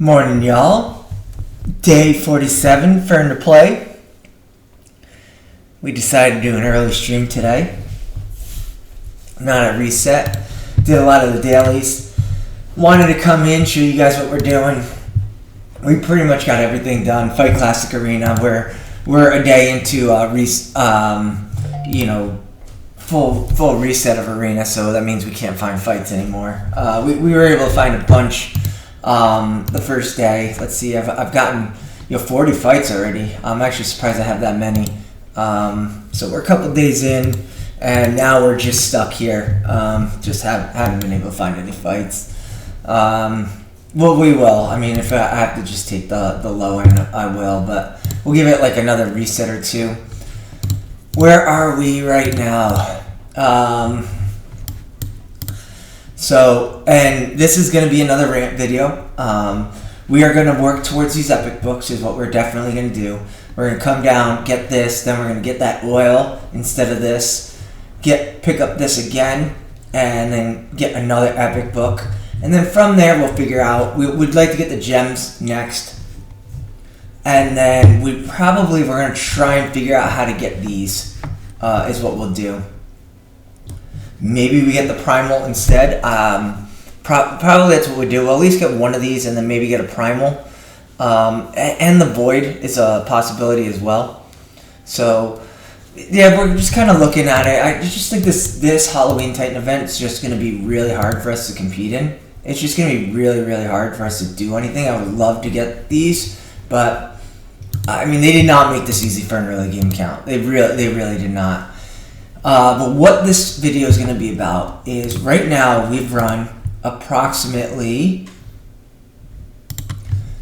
Morning, y'all. Day 47, Fern2Play. We decided to do an early stream today. Not a reset. Did a lot of the dailies. Wanted to come in, show you guys what we're doing. We pretty much got everything done. Fight Classic Arena. We're a day into full reset of Arena, so that means we can't find fights anymore. We were able to find a bunch the first day. Let's see, I've gotten 40 fights already. I'm actually surprised I have that many. So we're a couple days in, and now we're just stuck here. Just haven't been able to find any fights. Well, we will. I mean, if I have to just take the low end, I will. But we'll give it like another reset or two. Where are we right now? And this is going to be another rant video. We are going to work towards these epic books is what we're definitely going to do. We're going to come down, get this, then we're going to get that oil instead of this, pick up this again, and then get another epic book. And then from there we'll figure out, we'd like to get the gems next. And then we're going to try and figure out how to get these, is what we'll do. Maybe we get the primal instead. Probably that's what we do. We'll at least get one of these and then maybe get a primal. And the void is a possibility as well. So, yeah, we're just kind of looking at it. I just think this Halloween Titan event is just going to be really hard for us to compete in. It's just going to be really, really hard for us to do anything. I would love to get these, but I mean, they did not make this easy for an early game count. They really did not. But what this video is going to be about is right now we've run approximately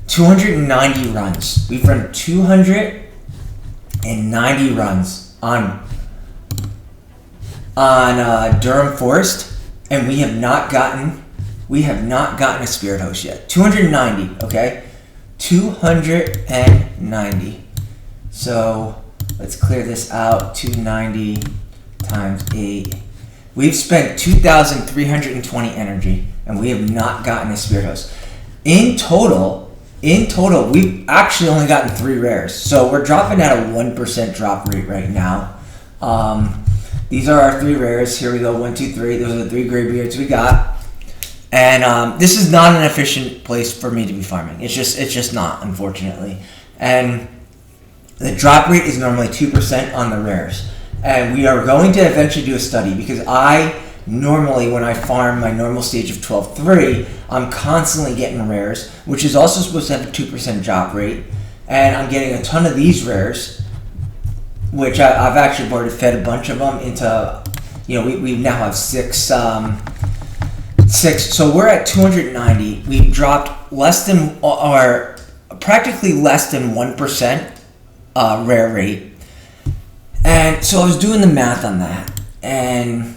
290 runs. We've run 290 runs on Durham Forest, and we have not gotten a Spirithost yet. 290, okay? 290. So let's clear this out. 290 times 8. We've spent 2,320 energy, and we have not gotten a Spirithost. In total, we've actually only gotten 3 rares. So we're dropping at a 1% drop rate right now. These are our 3 rares. Here we go, 1, 2, 3. Those are the 3 graybeards we got. And this is not an efficient place for me to be farming. It's just not, unfortunately. And the drop rate is normally 2% on the rares. And we are going to eventually do a study because normally when I farm my normal stage of 12-3, I'm constantly getting rares, which is also supposed to have a 2% drop rate. And I'm getting a ton of these rares, which I've actually already fed a bunch of them into, we now have 6. So we're at 290. We've dropped practically less than 1% rare rate. And so I was doing the math on that, and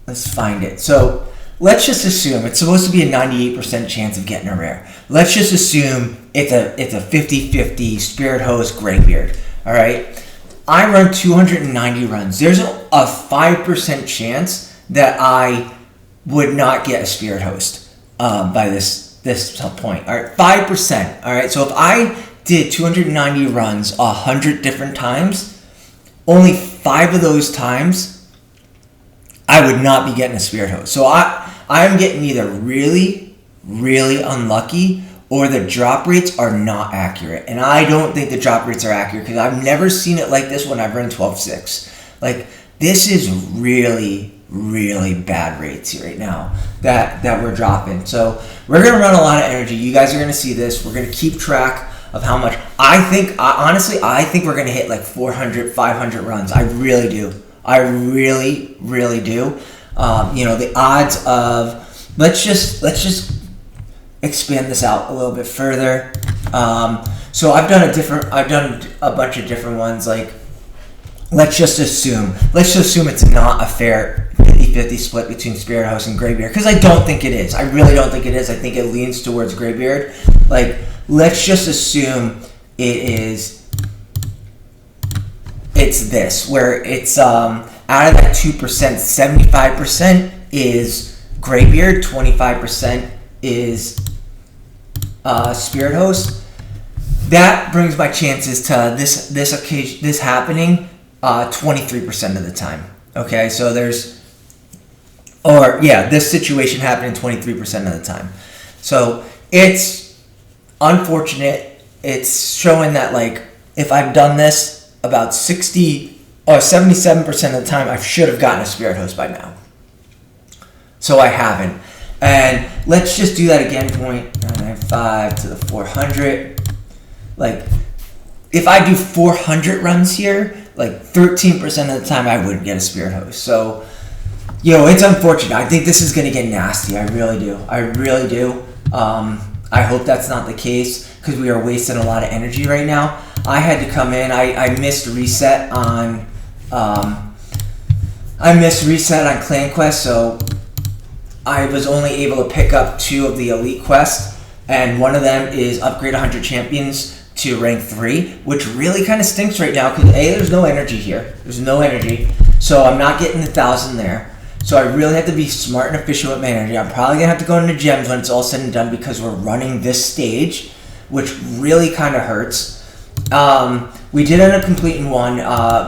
let's find it. So let's just assume it's supposed to be a 98% chance of getting a rare. Let's just assume it's a 50-50 Spirithost Greybeard. All right, I run 290 runs. There's a 5% chance that I would not get a Spirithost by this point. All right, 5%. All right, so if I did 290 runs 100 different times, only 5 of those times I would not be getting a Spirithost. So I'm getting either really, really unlucky or the drop rates are not accurate. And I don't think the drop rates are accurate because I've never seen it like this when I've run 12-6. Like, this is really, really bad rates right now that we're dropping. So we're going to run a lot of energy. You guys are going to see this. We're going to keep track of how much. Honestly, I think we're going to hit like 400, 500 runs. I really do. I really, really do. The odds of, let's just expand this out a little bit further. So I've done a bunch of different ones. Like, let's just assume it's not a fair 50-50 split between Spirithost and Greybeard, because I don't think it is. I really don't think it is. I think it leans towards Greybeard. Like, let's just assume it's this, where it's out of that 2%, 75% is Greybeard, 25% is Spirithost, that brings my chances to this happening 23% of the time. Okay, so this situation happening 23% of the time. So it's unfortunate. It's showing that, like, if I've done this about 60 or 77% of the time, I should have gotten a Spirithost by now. So I haven't. And let's just do that again. 0.995 to the 400. Like, if I do 400 runs here, like 13% of the time I wouldn't get a Spirithost. So, it's unfortunate. I think this is going to get nasty. I really do. I hope that's not the case, because we are wasting a lot of energy right now. I had to come in. I missed reset on Clan Quest, so I was only able to pick up 2 of the Elite Quests, and one of them is upgrade 100 champions to rank 3, which really kind of stinks right now, because there's no energy here. There's no energy, so I'm not getting 1,000 there. So I really have to be smart and efficient with my energy. I'm probably going to have to go into gems when it's all said and done, because we're running this stage, which really kind of hurts. We did end up completing one.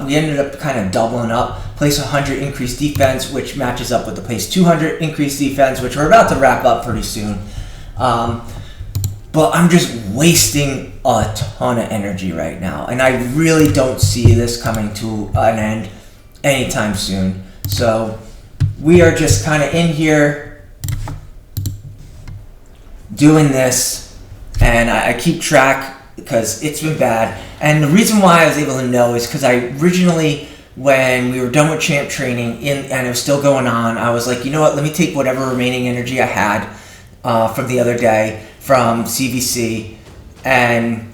We ended up kind of doubling up. Place 100 increased defense, which matches up with the place 200 increased defense, which we're about to wrap up pretty soon. But I'm just wasting a ton of energy right now, and I really don't see this coming to an end anytime soon. So we are just kind of in here doing this, and I keep track because it's been bad. And the reason why I was able to know is because I originally, when we were done with champ training and it was still going on, I was like, you know what, let me take whatever remaining energy I had from the other day from CVC, and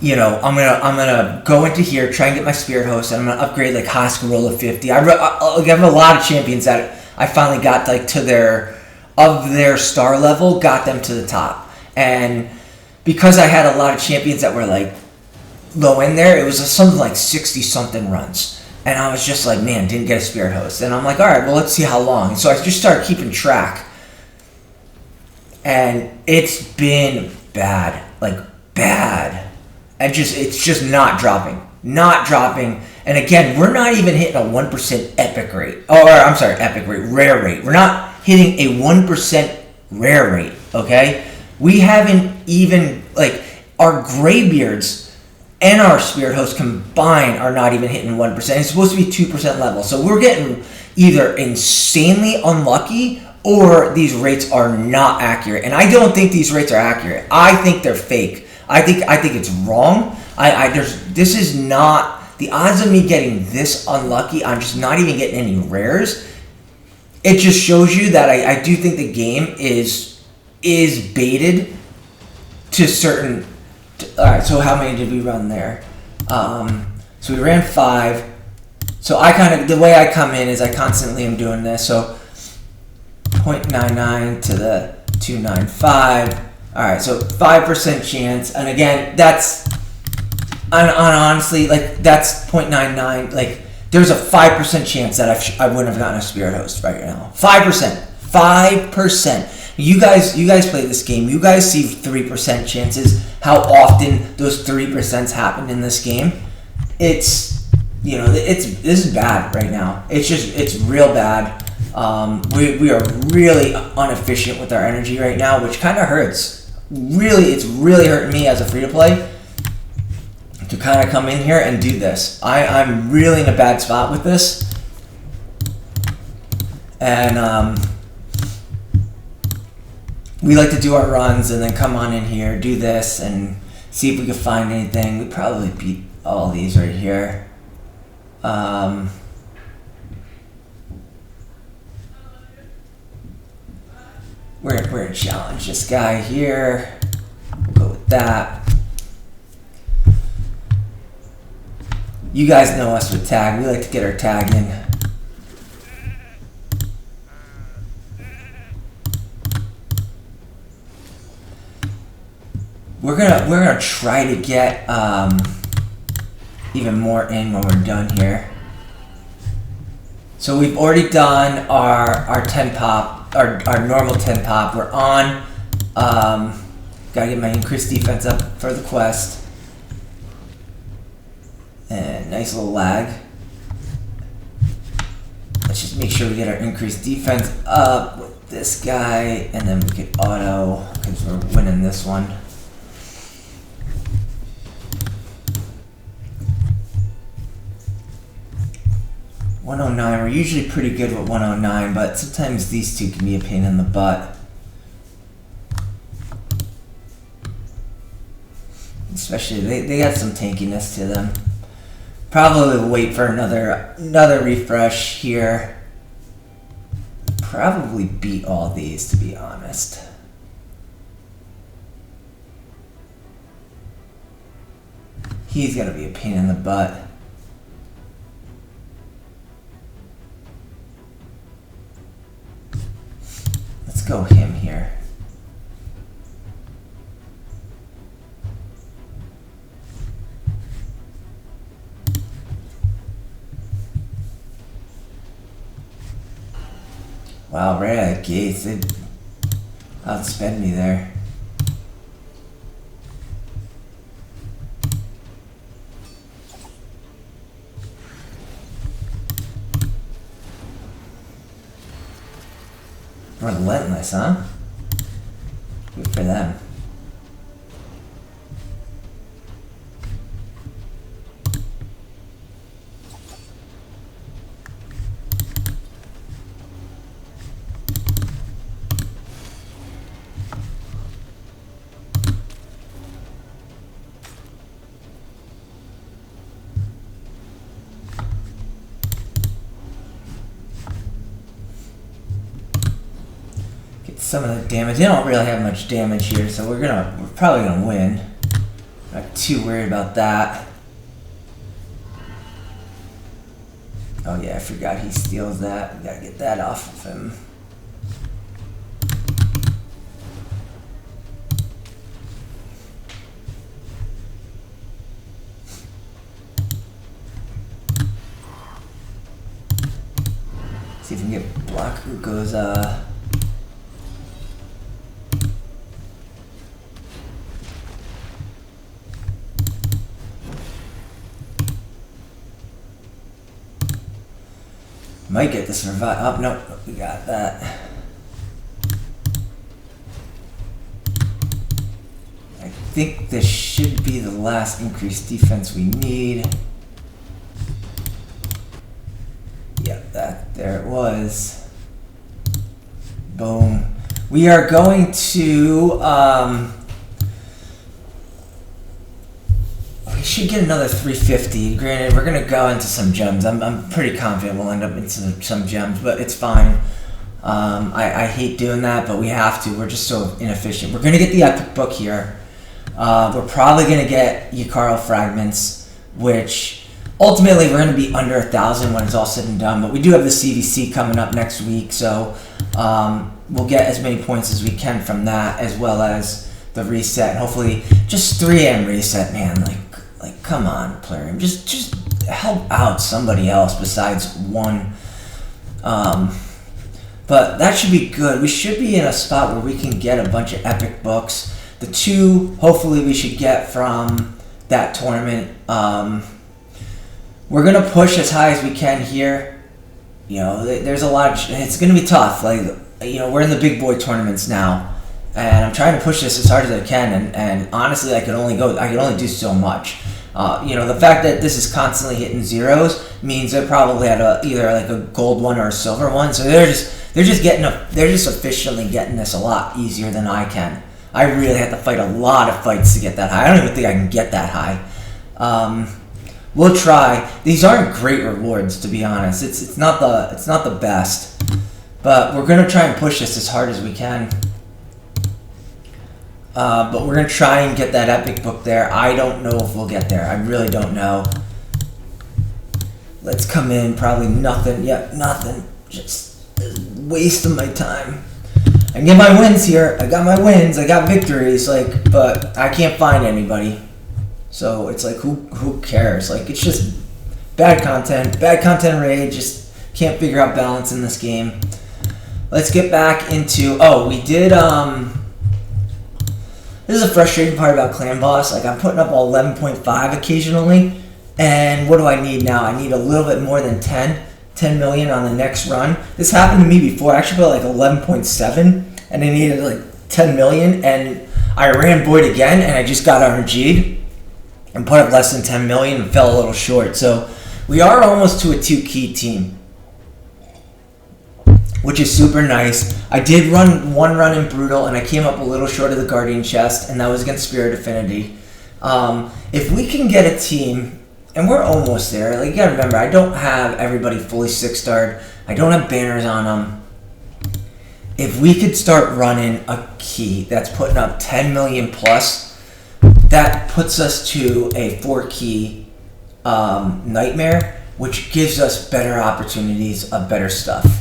I'm gonna go into here, try and get my Spirithost, and I'm gonna upgrade like Hoscarilla 50. I have a lot of champions that I finally got like to their star level, got them to the top, and because I had a lot of champions that were like low in there, it was something like 60 something runs, and I was just like, man, didn't get a Spirithost, and I'm like, all right, well, let's see how long. And so I just started keeping track, and it's been bad, like bad. And it's just not dropping. And again, we're not even hitting a 1% epic rate. Rare rate. We're not hitting a 1% rare rate, okay? We haven't even, like, our Greybeards and our Spirithost combined are not even hitting 1%. It's supposed to be 2% level. So we're getting either insanely unlucky, or these rates are not accurate. And I don't think these rates are accurate. I think they're fake. I think it's wrong. This is not the odds of me getting this unlucky. I'm just not even getting any rares. It just shows you that I do think the game is baited to certain. All right. So how many did we run there? So we ran 5. So the way I come in is I constantly am doing this. So 0.99 to the 295. All right, so 5% chance, and again, that's honestly, like, that's 0.99. Like, there's a 5% chance that I wouldn't have gotten a Spirithost right now. 5%. You guys play this game. You guys see 3% chances. How often those 3% happen in this game? This is bad right now. It's real bad. We are really inefficient with our energy right now, which kind of hurts. It's really hurting me as a free-to-play to kind of come in here and do this. I'm really in a bad spot with this. And we like to do our runs and then come on in here, do this, and see if we can find anything. We probably beat all these right here. We're gonna challenge this guy here. We'll go with that. You guys know us with tag. We like to get our tag in. We're gonna try to get even more in when we're done here. So we've already done our 10 pop, our normal 10 pop. We're on Gotta get my increased defense up for the quest. And nice little lag. Let's just make sure we get our increased defense up with this guy, and then we can auto, because we're winning this one. .109, we're usually pretty good with 109, but sometimes these two can be a pain in the butt. Especially, they got some tankiness to them. Probably wait for another refresh here. Probably beat all these, to be honest. He's gonna be a pain in the butt. Let's go him here. Wow, right out of the gates, they outspend me there. Relentless, huh? Good for them. Some of the damage. They don't really have much damage here, so we're probably gonna win. Not too worried about that. Oh yeah, I forgot he steals that. We gotta get that off of him. See if we can get block who goes might get to survive. Oh, no, we got that. I think this should be the last increased defense we need. Yep, there it was. Boom. We are going to, we should get another 350. Granted, we're gonna go into some gems. I'm pretty confident we'll end up into some gems, but it's fine. I hate doing that, but we have to. We're just so inefficient. We're gonna get the epic book here. We're probably gonna get Yukaro fragments, which ultimately we're gonna be under 1,000 when it's all said and done. But we do have the CVC coming up next week, so we'll get as many points as we can from that, as well as the reset. Hopefully, just 3 AM reset, man. Like, come on, player. Just help out somebody else besides one. But that should be good. We should be in a spot where we can get a bunch of epic books. The 2, hopefully, we should get from that tournament. We're gonna push as high as we can here. You know, there's a lot of. It's gonna be tough. Like, you know, we're in the big boy tournaments now, and I'm trying to push this as hard as I can. And honestly, I can only do so much. You know, the fact that this is constantly hitting zeros means they probably had either like a gold one or a silver one. So they're just efficiently getting this a lot easier than I can. I really have to fight a lot of fights to get that high. I don't even think I can get that high. We'll try. These aren't great rewards, to be honest. It's not the best, but we're gonna try and push this as hard as we can. But we're going to try and get that epic book there. I don't know if we'll get there. I really don't know. Let's come in. Probably nothing. Yep, nothing. Just waste of my time. I can get my wins here. I got my wins. I got victories. Like, but I can't find anybody. So it's like, who cares? Like, it's just bad content. Bad content raid. Just can't figure out balance in this game. Let's get back into... Oh, we did... This is a frustrating part about Clan Boss. Like, I'm putting up all 11.5 occasionally, and what do I need now? I need a little bit more than 10 million on the next run. This happened to me before. I actually put like 11.7, and I needed like 10 million, and I ran Void again, and I just got RNG'd and put up less than 10 million and fell a little short. So we are almost to a 2-key team, which is super nice. I did run one run in Brutal, and I came up a little short of the Guardian chest, and that was against Spirit Affinity. If we can get a team, and we're almost there. Like, you gotta remember, I don't have everybody fully 6-starred. I don't have banners on them. If we could start running a key that's putting up 10 million plus, that puts us to a 4-key nightmare, which gives us better opportunities of better stuff.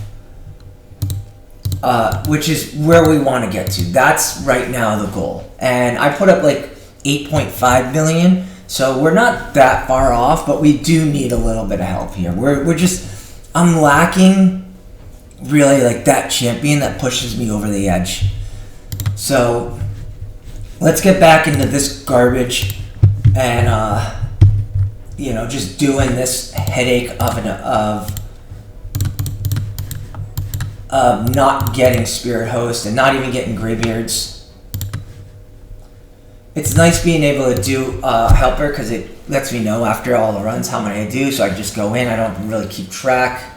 Which is where we want to get to. That's right now the goal. And I put up like 8.5 million. So we're not that far off, but we do need a little bit of help here. I'm lacking really like that champion that pushes me over the edge. So let's get back into this garbage and just doing this headache of not getting Spirithost and not even getting Greybeards. It's nice being able to do Helper because it lets me know after all the runs how many I do, so I just go in. I don't really keep track.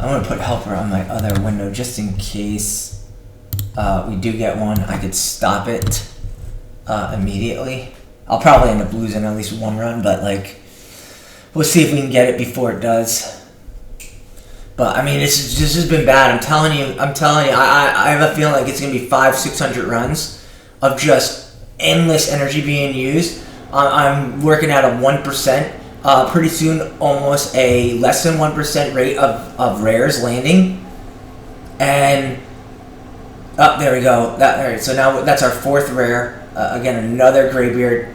I'm going to put Helper on my other window just in case we do get one. I could stop it immediately. I'll probably end up losing at least one run, but like, we'll see if we can get it before it does. But I mean, this has been bad. I'm telling you, I have a feeling like it's gonna be 500-600 runs of just endless energy being used. I'm working at a 1%. Pretty soon, almost a less than 1% rate of rares landing. And there we go. All right, so now that's our 4th rare. Again, another Greybeard.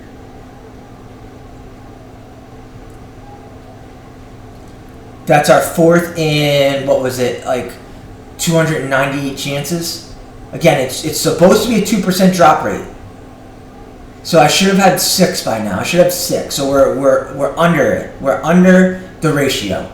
That's our 4th in, what was it, like 298 chances? Again, it's supposed to be a 2% drop rate. So I should have had 6 by now. I should have 6. So we're under it. We're under the ratio.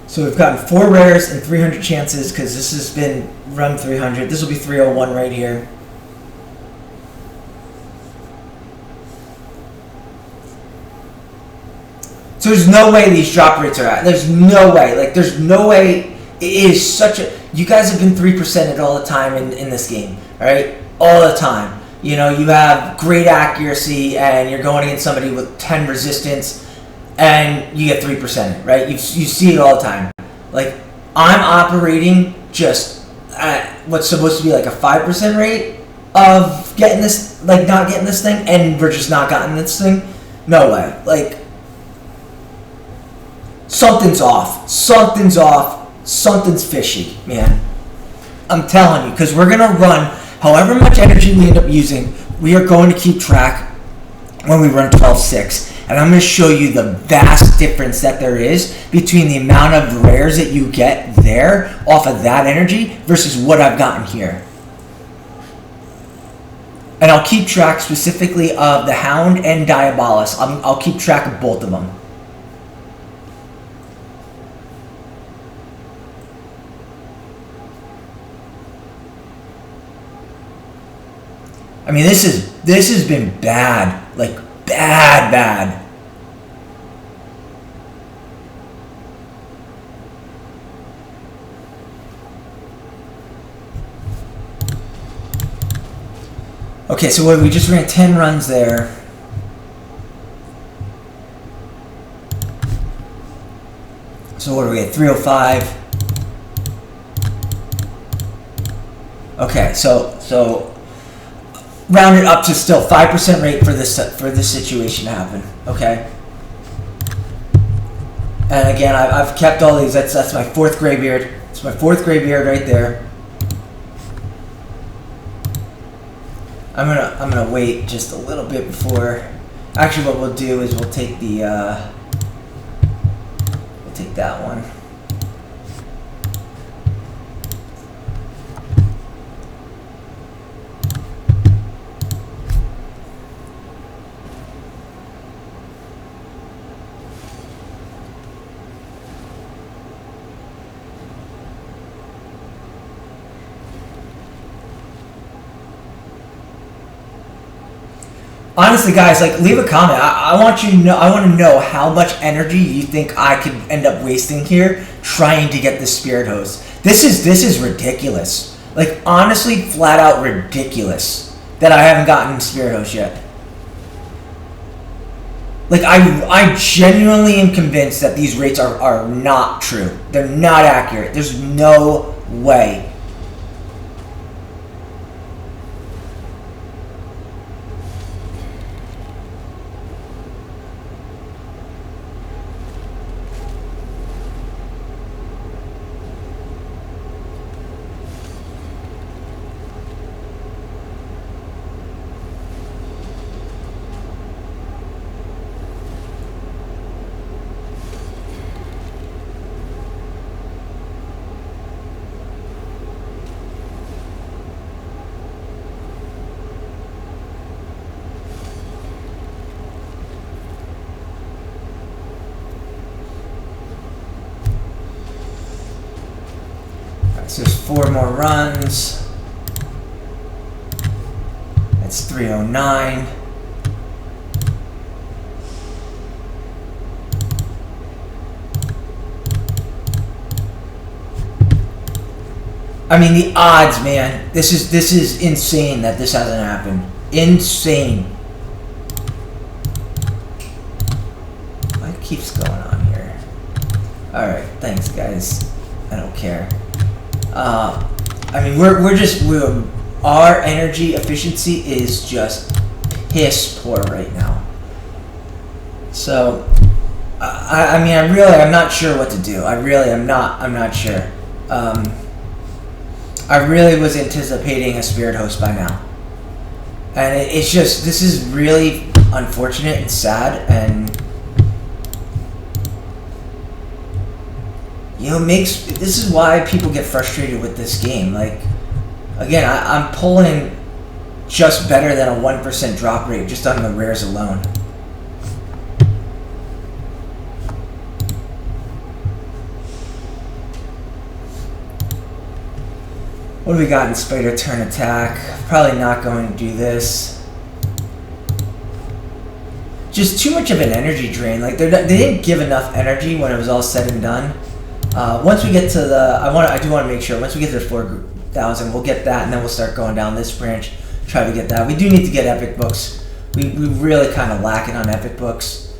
So we've gotten 4 rares and 300 chances because this has been run 300. This will be 301 right here. So there's no way these drop rates are at. There's no way. Like, there's no way. It is such a... You guys have been 3%ed all the time in this game. Alright? All the time. You know, you have great accuracy and you're going against somebody with 10 resistance and you get 3%, right? You see it all the time. Like, I'm operating just at what's supposed to be like a 5% rate of getting this, like, not getting this thing, and we're just not getting this thing. No way. Like, something's off. Something's off. Something's fishy, man. I'm telling you, because we're going to run however much energy we end up using. We are going to keep track when we run 12-6. And I'm going to show you the vast difference that there is between the amount of rares that you get there off of that energy versus what I've gotten here. And I'll keep track specifically of the Hound and Diabolus. I'll keep track of both of them. I mean, this has been bad. Like, bad. Okay, so we just ran 10 runs there. So what are we at? 305. Okay, so round it up to still 5% rate for this situation to happen. Okay. And again, I've kept all these. That's my fourth graybeard. It's my fourth graybeard right there. I'm gonna wait just a little bit before. Actually, what we'll do is we'll take the we'll take that one. Honestly, guys, like, leave a comment. I want you to know. I want to know how much energy you think I could end up wasting here trying to get this Spirithost. This is ridiculous. Like, honestly, flat out ridiculous that I haven't gotten Spirithost yet. Like, I genuinely am convinced that these rates are not true. They're not accurate. There's no way. So there's 4 more runs. That's 309. I mean, the odds, man. This is insane that this hasn't happened. Insane. What keeps going on here? All right, thanks, guys. I don't care. I mean, our energy efficiency is just piss poor right now. So, I mean, I'm not sure what to do. I'm not sure. I really was anticipating a Spirithost by now. And it's just, this is really unfortunate and sad, and you know, this is why people get frustrated with this game. Like, again, I'm pulling just better than a 1% drop rate just on the rares alone. What do we got in Spider Turn Attack? Probably not going to do this. Just too much of an energy drain. Like, they didn't give enough energy when it was all said and done. Once we get to the, I do want to make sure, once we get to the 4,000, we'll get that, and then we'll start going down this branch, try to get that. We do need to get epic books. We really kind of lacking on epic books.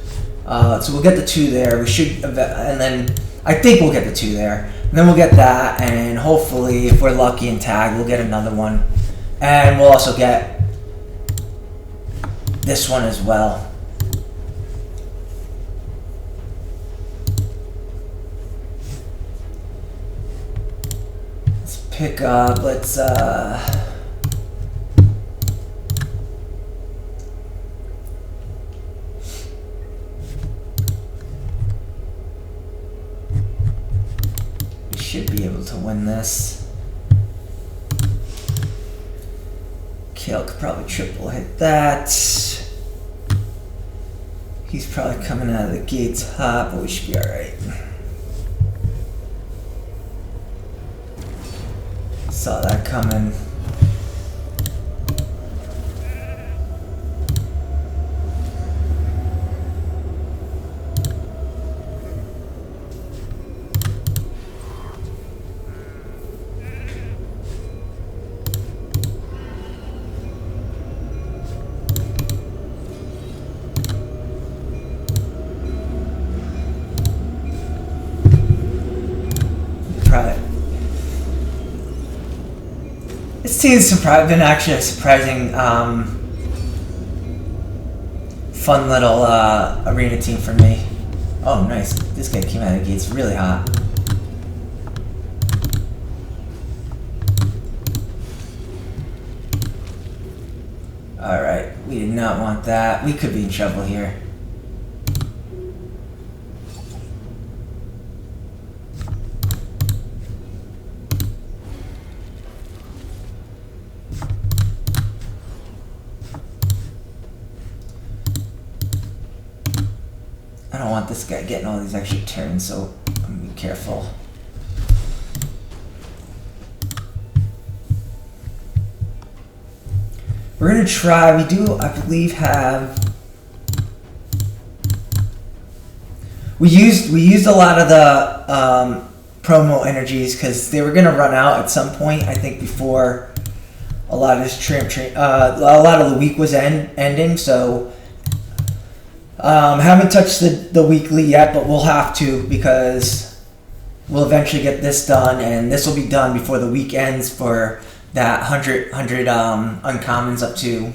So we'll get the 2 there. We should, and then I think we'll get the 2 there. And then we'll get that, and hopefully, if we're lucky and tag, we'll get another one. And we'll also get this one as well. Let's pick up, should be able to win this. Kale could probably triple hit that. He's probably coming out of the gates hot, but we should be alright. Saw that coming. been actually a surprising, fun little arena team for me. Oh, nice. This guy came out of the gates really hot. Alright, we did not want that. We could be in trouble here. I don't want this guy getting all these extra turns, so I'm gonna be careful. We're gonna try. We do, I believe, have. We used a lot of the promo energies because they were gonna run out at some point. I think before a lot of this a lot of the week was ending. So haven't touched the weekly yet, but we'll have to because we'll eventually get this done, and this will be done before the week ends for that 100 uncommons up to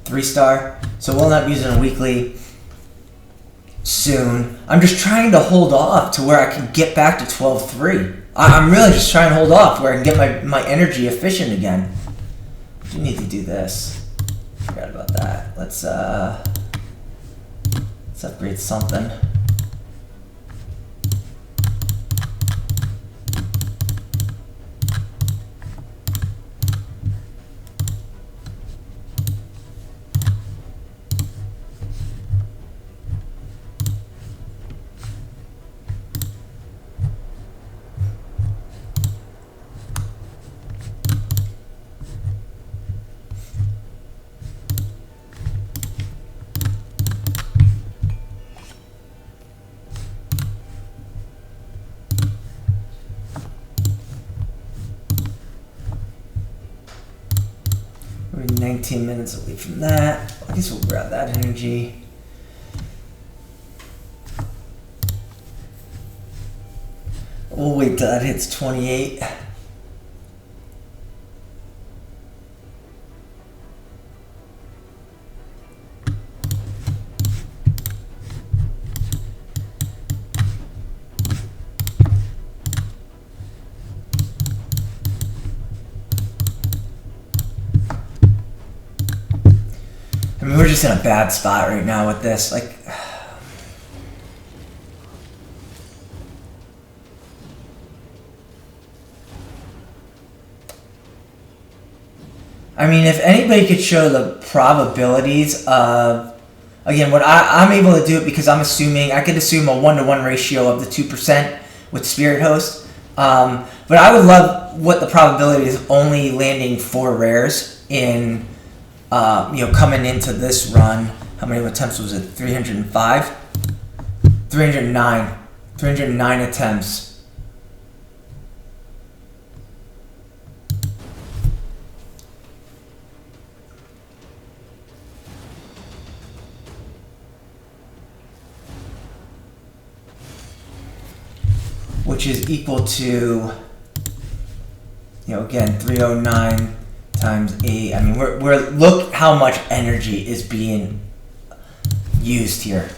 3-star. So we'll end up using a weekly soon. I'm just trying to hold off to where I can get back to 12-3. I'm really just trying to hold off where I can get my energy efficient again. I do need to do this. Forgot about that. Let's upgrade something. We're 19 minutes away from that. I guess we'll grab that energy. We'll wait till that hits 28. I mean, we're just in a bad spot right now with this. Like, I mean, if anybody could show the probabilities of, again, what I'm able to do it because I'm assuming, I could assume a 1-to-1 ratio of the 2% with Spirithost. But I would love what the probability is only landing 4 rares in, coming into this run. How many attempts was it? 305? 309. 309 attempts. Which is equal to, again, 309 times 8. I mean, we're look how much energy is being used here.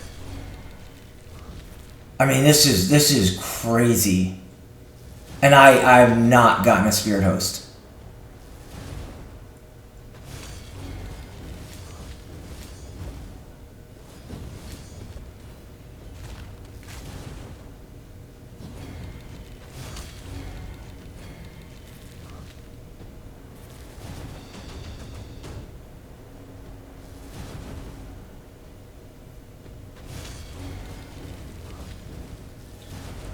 I mean, this is crazy. And I've not gotten a Spirithost.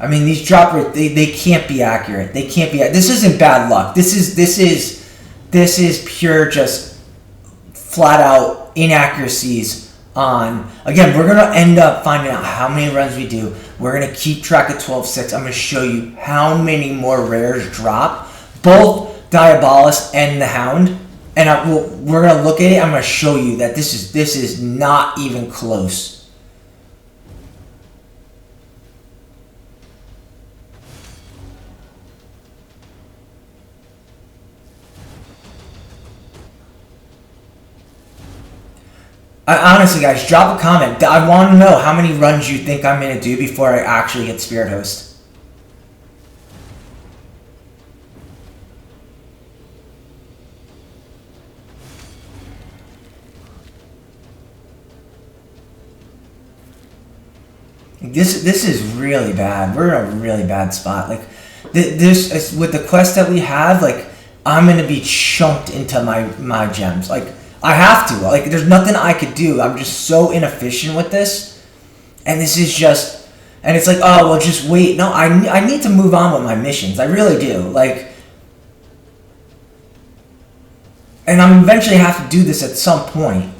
I mean, these drop rates, they can't be accurate. They can't be. This isn't bad luck. This is pure just flat out inaccuracies on. Again, we're gonna end up finding out how many runs we do. We're gonna keep track of 12-6. I'm gonna show you how many more rares drop, both Diabolus and the Hound. And we're gonna look at it. I'm gonna show you that this is not even close. Honestly, guys, drop a comment. I want to know how many runs you think I'm going to do before I actually hit Spirithost. This is really bad. We're in a really bad spot. Like this with the quest that we have, like I'm gonna be chunked into my gems. Like I have to. Like there's nothing I could do. I'm just so inefficient with this, and this is just. And it's like, oh well, just wait. No, I need to move on with my missions. I really do. Like, and I'm eventually have to do this at some point.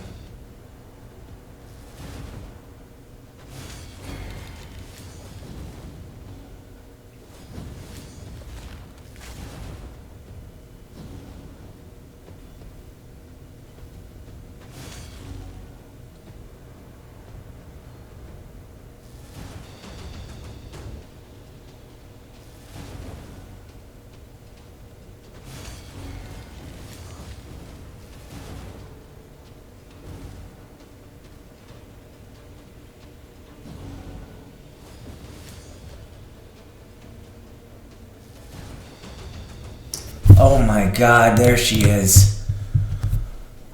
Oh my god, there she is.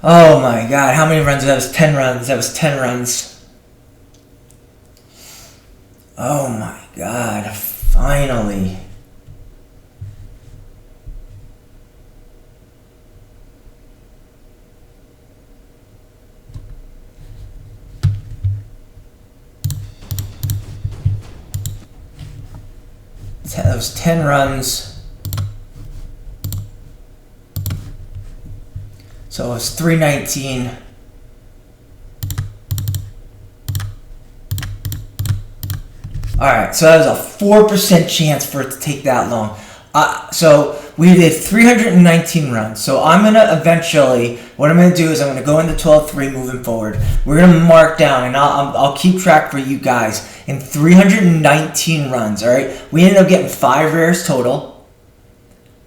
Oh my god, how many runs? That was 10 runs. That was 10 runs. Oh my god, finally. That was 10 runs. So it was 319. Alright, so that was a 4% chance for it to take that long. So we did 319 runs. So I'm going to eventually, what I'm going to do is I'm going to go into 12-3 moving forward. We're going to mark down, and I'll keep track for you guys. In 319 runs, alright? We ended up getting 5 rares total.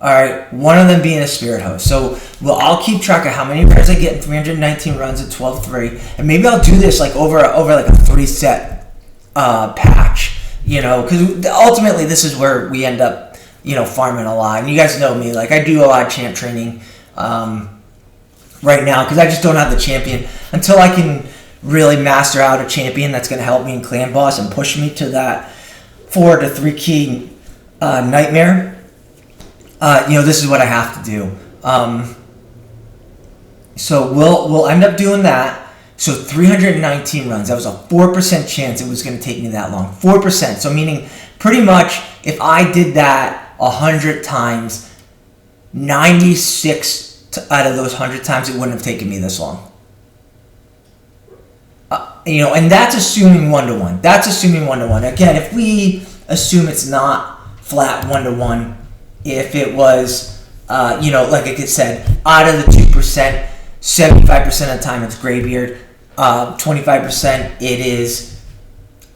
Alright, one of them being a Spirithost. So I'll keep track of how many rares I get in 319 runs at 12-3. And maybe I'll do this like over like a 3-set patch. You know, because ultimately this is where we end up, you know, farming a lot. And you guys know me, like I do a lot of champ training right now because I just don't have the champion. Until I can really master out a champion that's going to help me in clan boss and push me to that 4 to 3 key nightmare. You know, this is what I have to do. So we'll end up doing that. So 319 runs. That was a 4% chance it was going to take me that long. 4%. So meaning pretty much if I did that 100 times, 96 out of those 100 times it wouldn't have taken me this long. You know, and that's assuming 1-to-1. That's assuming 1-to-1. Again, if we assume it's not flat 1-to-1, if it was, you know, like I said, out of the 2%, 75% of the time it's Greybeard, 25% it is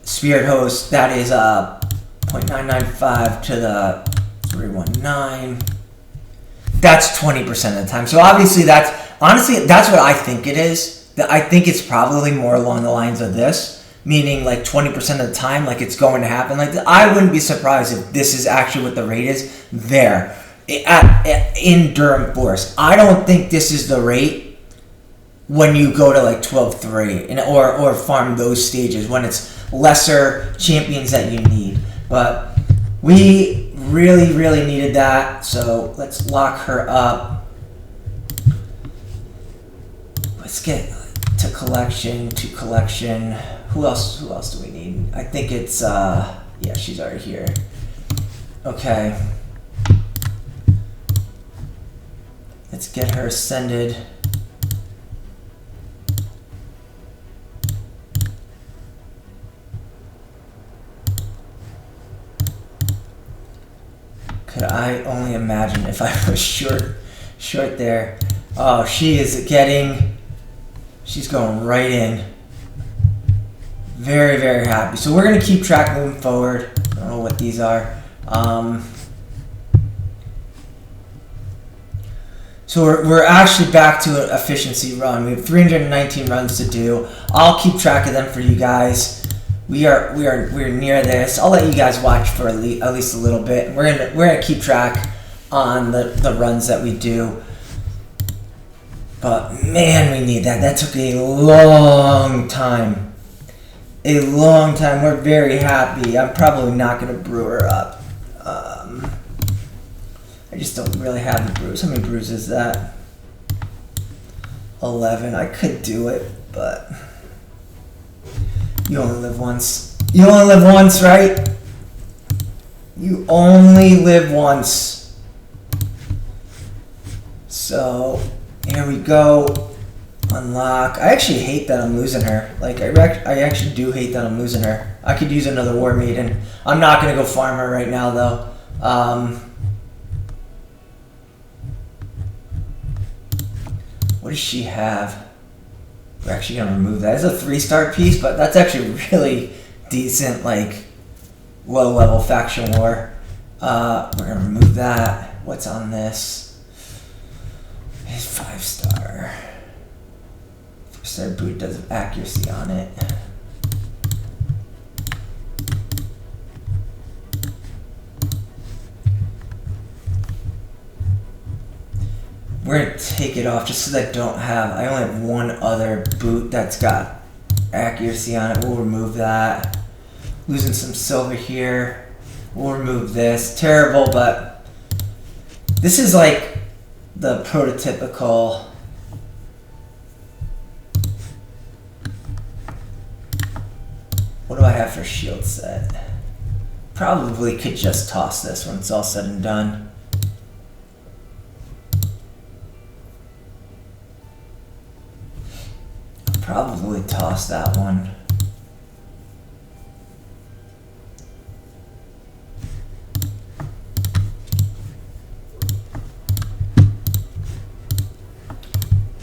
Spirithost. That is 0.995 to the 319. That's 20% of the time. So obviously that's what I think it is. I think it's probably more along the lines of this, meaning like 20% of the time, like it's going to happen. Like I wouldn't be surprised if this is actually what the rate is there in Durham Forest. I don't think this is the rate when you go to like 12-3 or farm those stages when it's lesser champions that you need. But we really needed that, so let's lock her up. Let's get to collection. Who else do we need? I think it's yeah, she's already here. Okay, let's get her ascended. Could I only imagine if I was short there. Oh, she's going right in. Very happy. So we're going to keep track moving forward. I don't know what these So So we're actually back to an efficiency run. We have 319 runs to do. I'll keep track of them for you guys. We're near this. I'll let you guys watch for at least a little bit. We're gonna keep track on the runs that we do. But man, we need that. That took a long time. A long time. We're very happy. I'm probably not gonna brew her up. I just don't really have the brews. How many brews is that? 11. I could do it, but you only live once. You only live once, right? You only live once. So here we go. Unlock. I actually hate that I'm losing her. Like I actually do hate that I'm losing her. I could use another War Maiden. I'm not gonna go farm her right now though. What does she have? We're actually gonna remove that. It's a 3-star piece, but that's actually really decent, like low-level faction war. We're gonna remove that. What's on this? It's 5-star. 4-star boot does have accuracy on it. We're gonna take it off just so that I only have one other boot that's got accuracy on it. We'll remove that. Losing some silver here. We'll remove this. Terrible, but this is like the prototypical what do I have for shield set? Probably could just toss this when it's all said and done. Probably toss that one.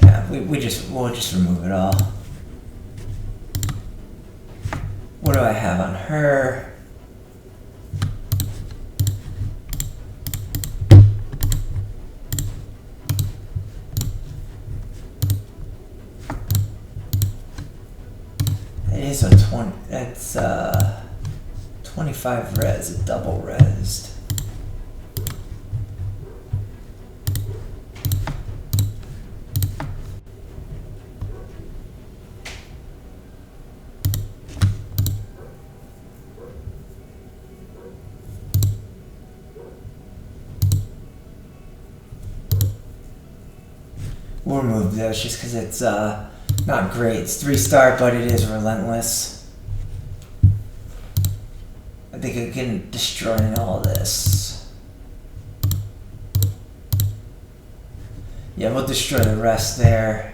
Yeah, we'll just remove it all. What do I have on her? It's a 20. That's 25 res, a double resed. We'll remove this just because it's not great. It's 3-star, but it is relentless. I think I can destroy all this. Yeah, we'll destroy the rest there.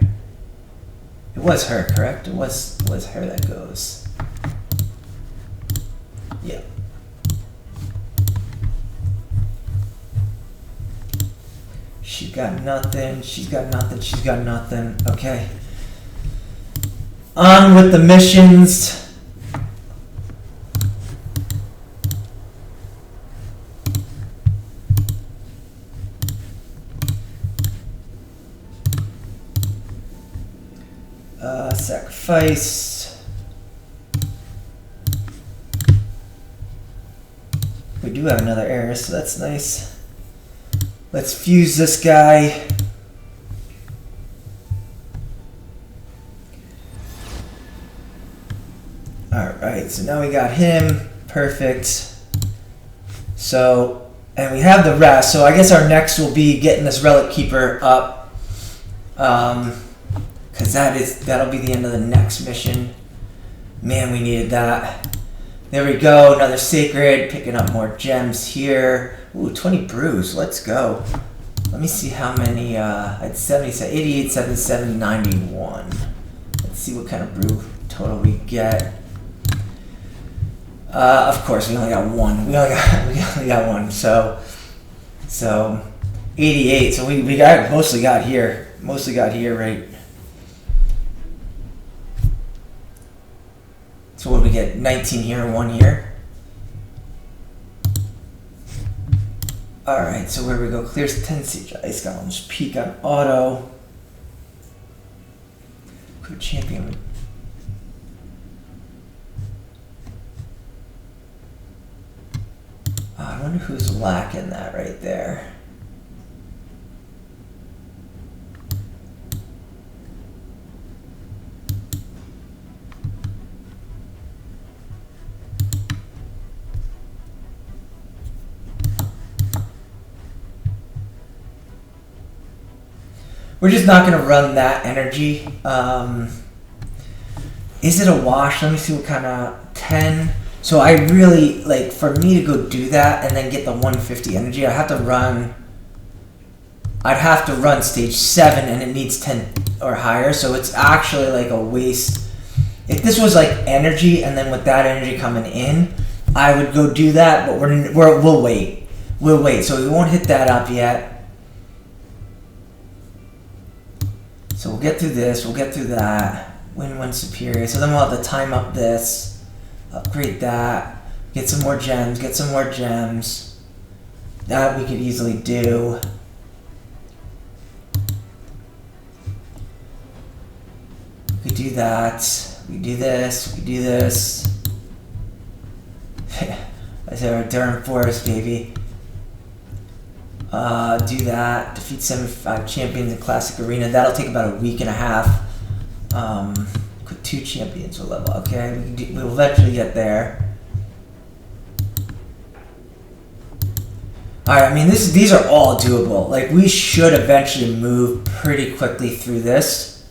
It was her, correct? It was her that goes. Yeah. She's got nothing. She's got nothing. She's got nothing. Okay. On with the missions. Sacrifice. We do have another heiress, so that's nice. Let's fuse this guy. Alright, so now we got him. Perfect. So, and we have the rest. So I guess our next will be getting this Relic Keeper up. Because that'll be the end of the next mission. Man, we needed that. There we go, another Sacred. Picking up more gems here. Ooh, 20 brews. Let's go. Let me see how many. I had 88, 77, 91. Let's see what kind of brew total we get. Of course, we only got one. We only got one. So 88. So we mostly got here, right? So what did we get? 19 here and 1 here. Alright, so where we go? Clears 10 siege ice golems. Peak on auto. Equip champion. I wonder who's lacking that right there. We're just not going to run that energy. Is it a wash? Let me see what kind of 10. So I really, like, for me to go do that and then get the 150 energy, I'd have to run stage 7 and it needs 10 or higher. So it's actually like a waste. If this was like energy and then with that energy coming in, I would go do that, but we'll wait. We'll wait. So we won't hit that up yet. So we'll get through this, we'll get through that, win one superior. So then we'll have to time up this, upgrade that, get some more gems, get some more gems. That we could easily do. We could do that, we do this, we do this. That's our Durham Forest, baby. Do that. Defeat 75 champions in Classic Arena. That'll take about a week and a half. Put 2 champions will level. Okay, we'll eventually get there. Alright, I mean, these are all doable. Like, we should eventually move pretty quickly through this.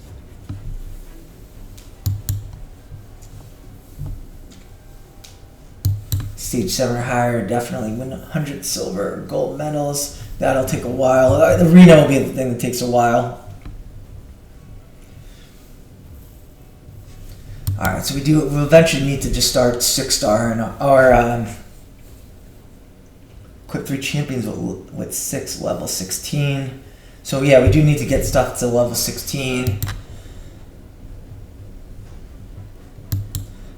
Stage 7 or higher, definitely win 100 silver or gold medals. That'll take a while. The arena will be the thing that takes a while. Alright, so we'll eventually need to just start 6-star and equip 3 champions with 6 level 16. So yeah, we do need to get stuff to level 16.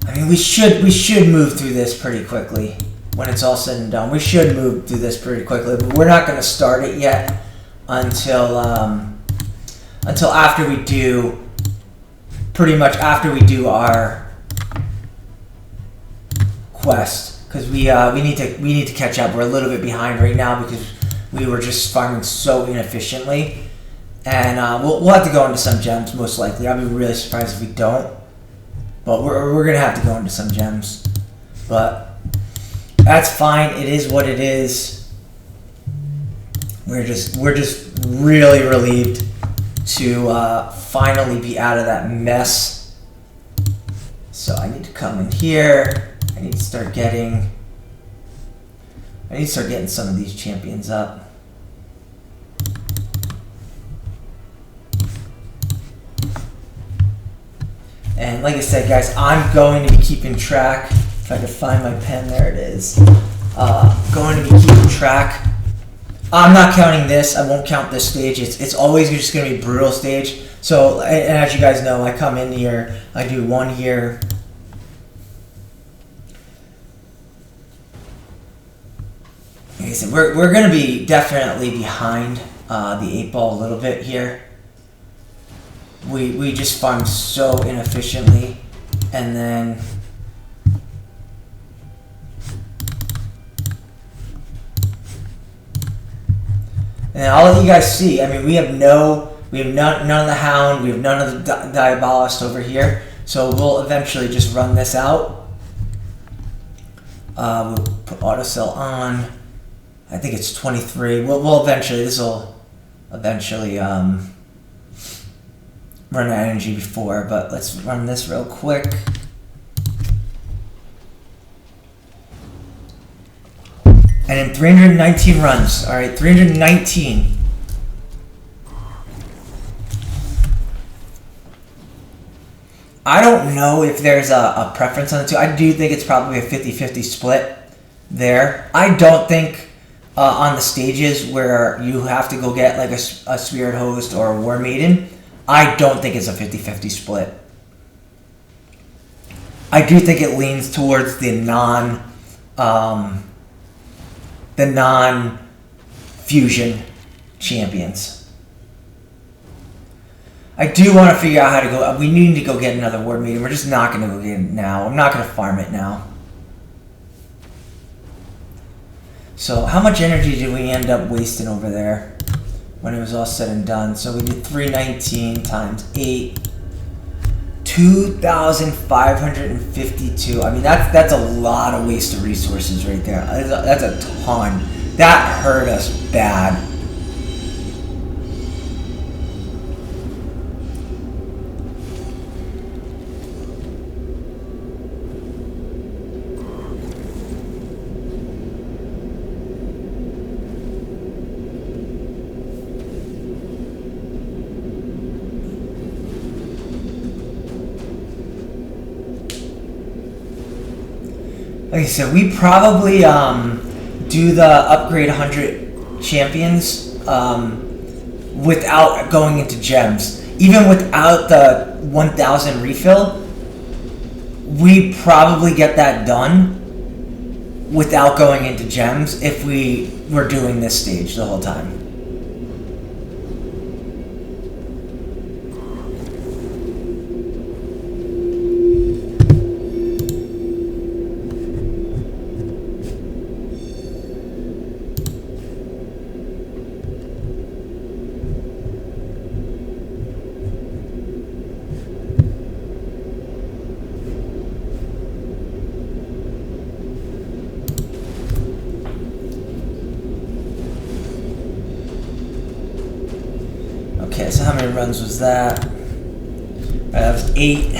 I mean, we should move through this pretty quickly when it's all said and done. We should move through this pretty quickly, but we're not going to start it yet until after we do, pretty much after we do our quest, because we need to catch up. We're a little bit behind right now because we were just farming so inefficiently, and we'll have to go into some gems most likely. I'd be really surprised if we don't. But we're gonna have to go into some gems, but that's fine. It is what it is. We're just really relieved to finally be out of that mess. So I need to come in here. I need to start getting some of these champions up. And like I said, guys, I'm going to be keeping track. If I can find my pen, there it is. Going to be keeping track. I'm not counting this. I won't count this stage. It's always just going to be brutal stage. So, and as you guys know, I come in here. I do 1 here. Like I said, we're going to be definitely behind the 8 ball a little bit here. We just farm so inefficiently, and then I'll let you guys see. I mean, we have none of the Hound, we have none of the Diabolist over here, so we'll eventually just run this out. We'll put auto cell on. I think it's 23. This will eventually run out of energy before, but let's run this real quick. And in 319 runs, all right, 319. I don't know if there's a preference on the two. I do think it's probably a 50-50 split there. I don't think on the stages where you have to go get like a Spirit Host or a War Maiden, I don't think it's a 50-50 split. I do think it leans towards the non fusion champions. I do want to figure out how to go. We need to go get another ward meeting. We're just not going to go get it now. I'm not going to farm it now. So how much energy did we end up wasting over there when it was all said and done? So we did 319 times 8. 2,552. I mean, that's a lot of waste of resources right there. That's a ton. That hurt us bad. Like I said, we probably do the upgrade 100 champions without going into gems. Even without the 1,000 refill, we probably get that done without going into gems if we were doing this stage the whole time. Okay, so how many runs was that? That was 8.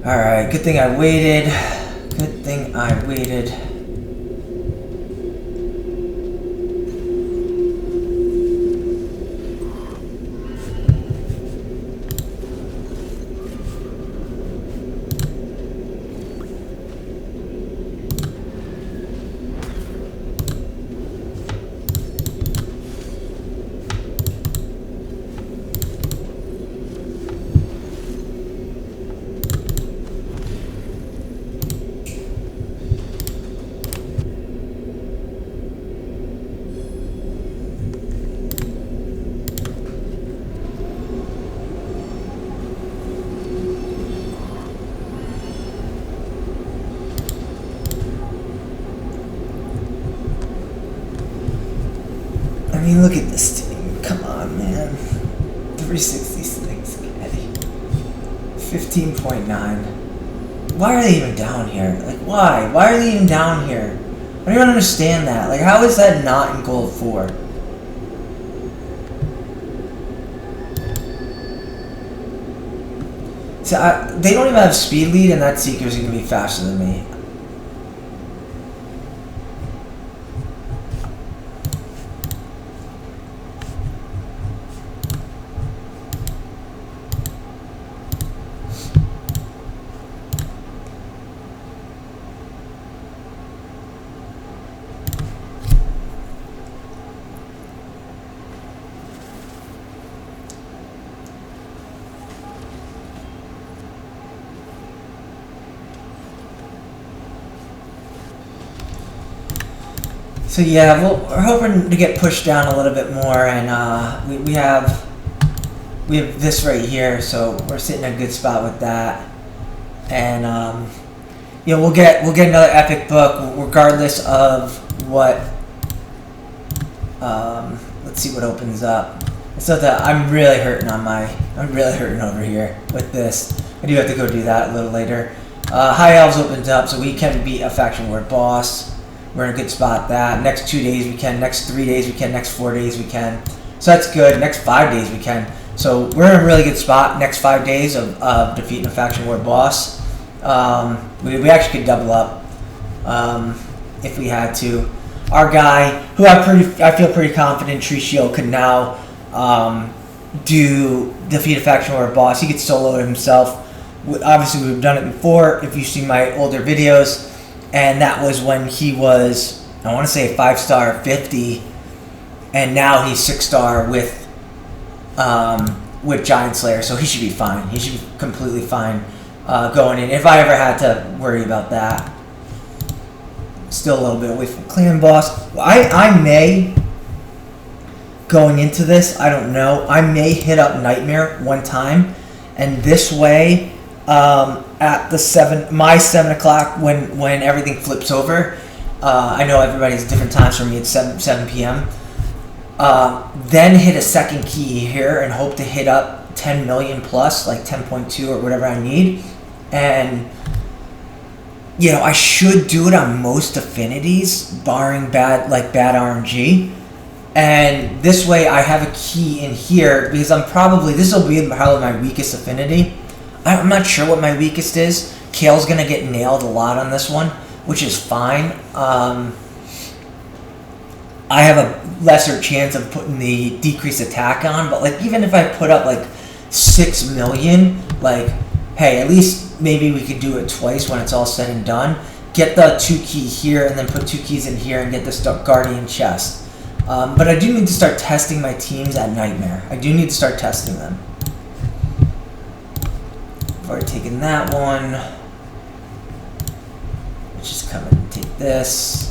Alright, good thing I waited. Good thing I waited. I mean, look at this team. Come on, man. 366, Caddy. 15.9. Why are they even down here? Like, why? Why are they even down here? I don't even understand that. Like, how is that not in gold 4? So, they don't even have speed lead, and that Seeker's going to be faster than me. So yeah, we're hoping to get pushed down a little bit more, and we have this right here, so we're sitting in a good spot with that, and you know, we'll get another epic book regardless of what. Let's see what opens up. So that I'm really hurting over here with this. I do have to go do that a little later. High Elves opens up, so we can beat a faction war boss. We're in a good spot. That next 2 days we can, next 3 days we can, next 4 days we can. So that's good. Next 5 days we can. So we're in a really good spot. Next 5 days of defeating a faction war boss. We actually could double up if we had to. Our guy, who I feel pretty confident, Tree Shield, could now defeat a faction war boss. He could solo it himself. Obviously, we've done it before. If you see my older videos. And that was when he was, I want to say 5-star 50, and now he's 6-star with Giant Slayer, so he should be fine. He should be completely fine going in. If I ever had to worry about that. Still a little bit away from Clan Boss. I may, going into this, I don't know, I may hit up Nightmare one time, and this way, at the my 7 o'clock when everything flips over, I know everybody's different times for me. It's 7 p.m. Then hit a second key here and hope to hit up 10 million plus, like 10.2 or whatever I need, and I should do it on most affinities, barring bad RNG. And this way I have a key in here because this will be probably my weakest affinity. I'm not sure what my weakest is. Kale's going to get nailed a lot on this one, which is fine. I have a lesser chance of putting the decreased attack on, but even if I put up 6 million, hey, at least maybe we could do it twice when it's all said and done. Get the 2 key here and then put 2 keys in here and get this Guardian chest. But I do need to start testing my teams at Nightmare. I do need to start testing them. I've already taken that one. Let's just come and take this.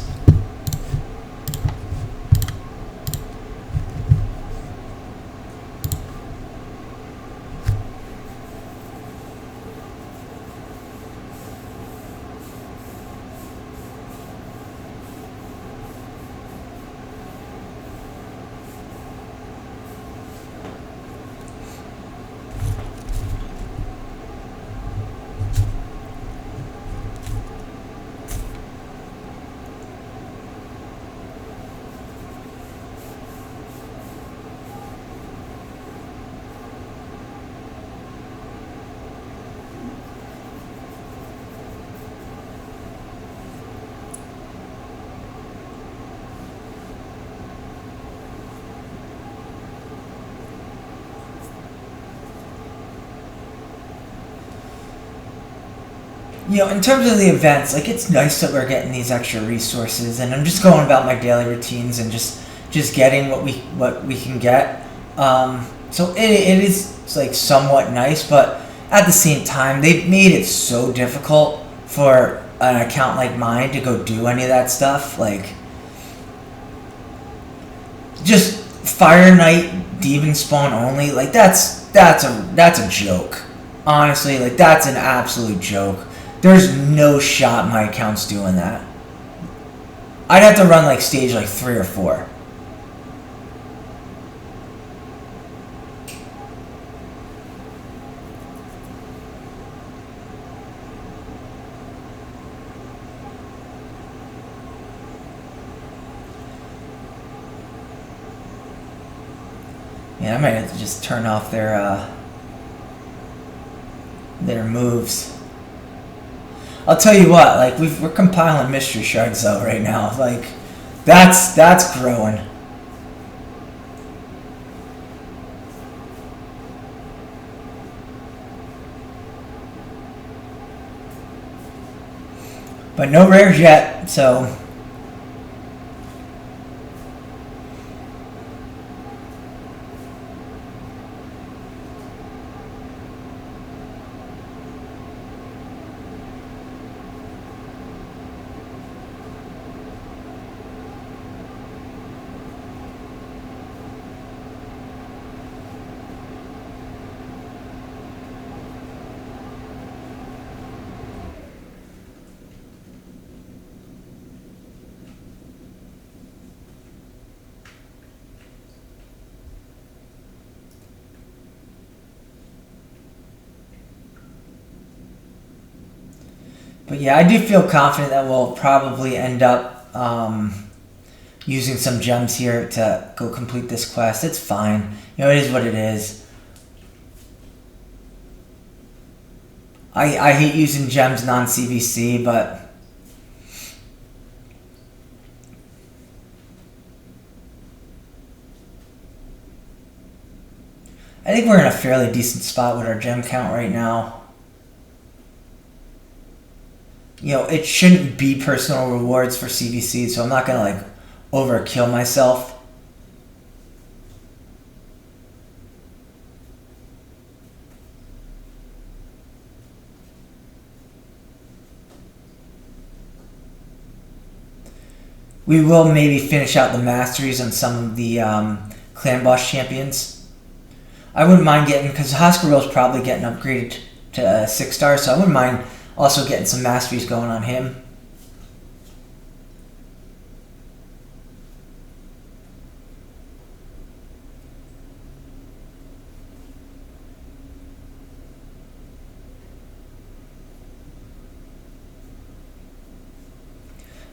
In terms of the events, it's nice that we're getting these extra resources, and I'm just going about my daily routines and just getting what we can get. So it is somewhat nice, but at the same time, they've made it so difficult for an account like mine to go do any of that stuff. Just Fire Knight Demon Spawn only. That's a joke. Honestly, that's an absolute joke. There's no shot my account's doing that. I'd have to run stage 3 or 4. Yeah, I might have to just turn off their moves. I'll tell you what, we're compiling mystery shards though right now. That's growing. But no rares yet, so But yeah, I do feel confident that we'll probably end up using some gems here to go complete this quest. It's fine. It is what it is. I hate using gems non-CVC, but I think we're in a fairly decent spot with our gem count right now. It shouldn't be personal rewards for CVC, so I'm not going to overkill myself. We will maybe finish out the masteries on some of the clan boss champions. I wouldn't mind getting, because Hoscarill's probably getting upgraded to 6 stars, so I wouldn't mind also getting some masteries going on him.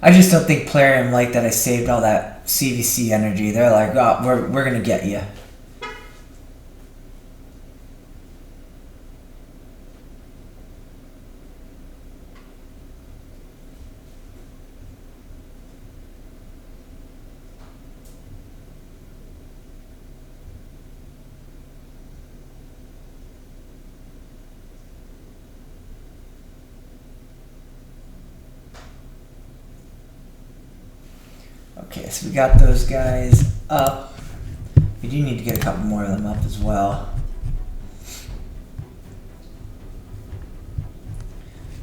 I just don't think Plarium like that I saved all that CVC energy. They're like, oh, we're gonna get you. Okay, so we got those guys up. We do need to get a couple more of them up as well.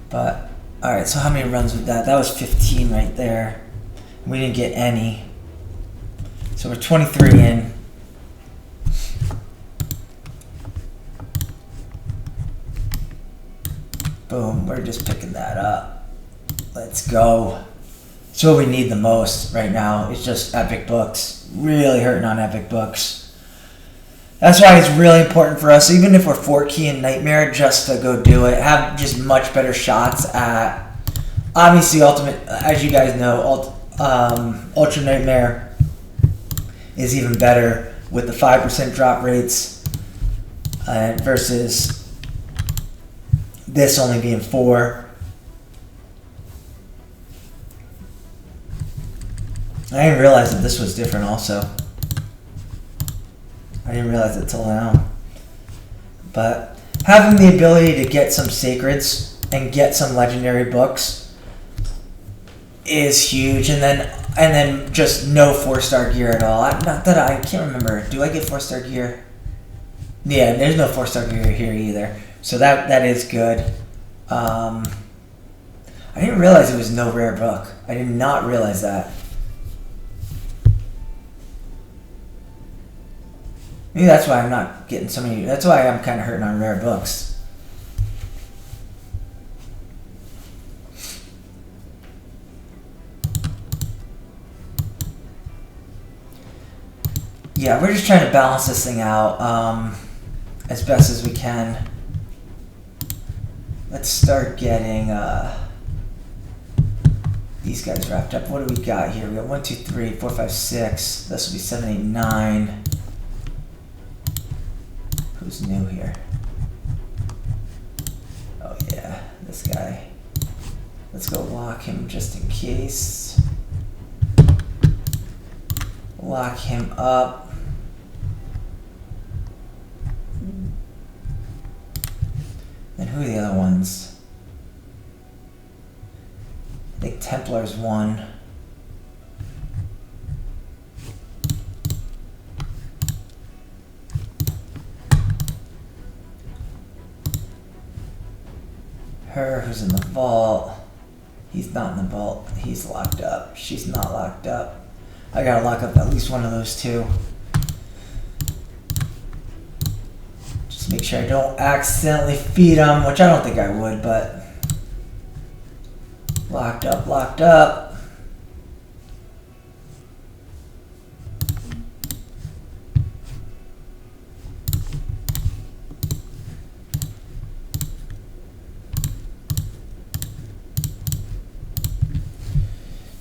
But, alright, so how many runs with that? That was 15 right there. We didn't get any. So we're 23 in. Boom, we're just picking that up. Let's go. It's what we need the most right now. It's just epic books. Really hurting on epic books. That's why it's really important for us, even if we're 4 key in Nightmare, just to go do it. Have just much better shots at, obviously, Ultimate, as you guys know, Ultra Nightmare is even better with the 5% drop rates versus this only being 4. I didn't realize that this was different also. I didn't realize it till now. But having the ability to get some sacreds and get some legendary books is huge. And then just no 4-star gear at all. Not that I can't remember. Do I get 4-star gear? Yeah, there's no 4-star gear here either. So that is good. I didn't realize it was no rare book. I did not realize that. Maybe that's why I'm not getting so many. That's why I'm kind of hurting on rare books. Yeah, we're just trying to balance this thing out as best as we can. Let's start getting these guys wrapped up. What do we got here? We got 1, 2, 3, 4, 5, 6. This will be 7, 8, 9. Who's new here? Oh yeah, this guy. Let's go lock him just in case. Lock him up. And who are the other ones? I think Templar's 1. Her, who's in the vault. He's not in the vault. He's locked up. She's not locked up. I gotta lock up at least one of those two. Just make sure I don't accidentally feed them, which I don't think I would, but locked up, locked up.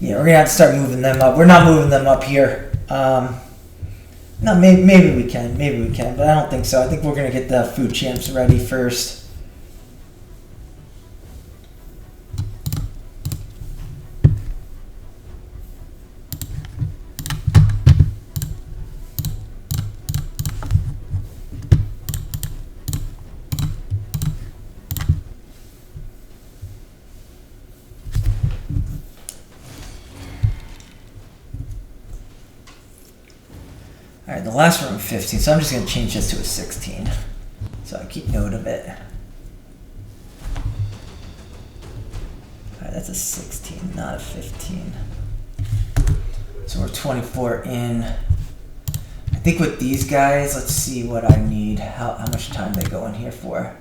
Yeah, we're gonna have to start moving them up. We're not moving them up here. No, maybe we can, but I don't think so. I think we're gonna get the food champs ready first. Alright, the last one was 15, so I'm just going to change this to a 16. So I keep note of it. Alright, that's a 16, not a 15. So we're 24 in. I think with these guys, let's see what I need. How much time they go in here for?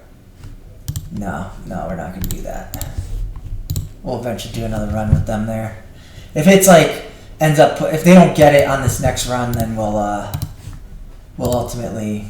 No, we're not going to do that. We'll eventually do another run with them there. If it's like ends up, if they don't get it on this next run, then we'll ultimately.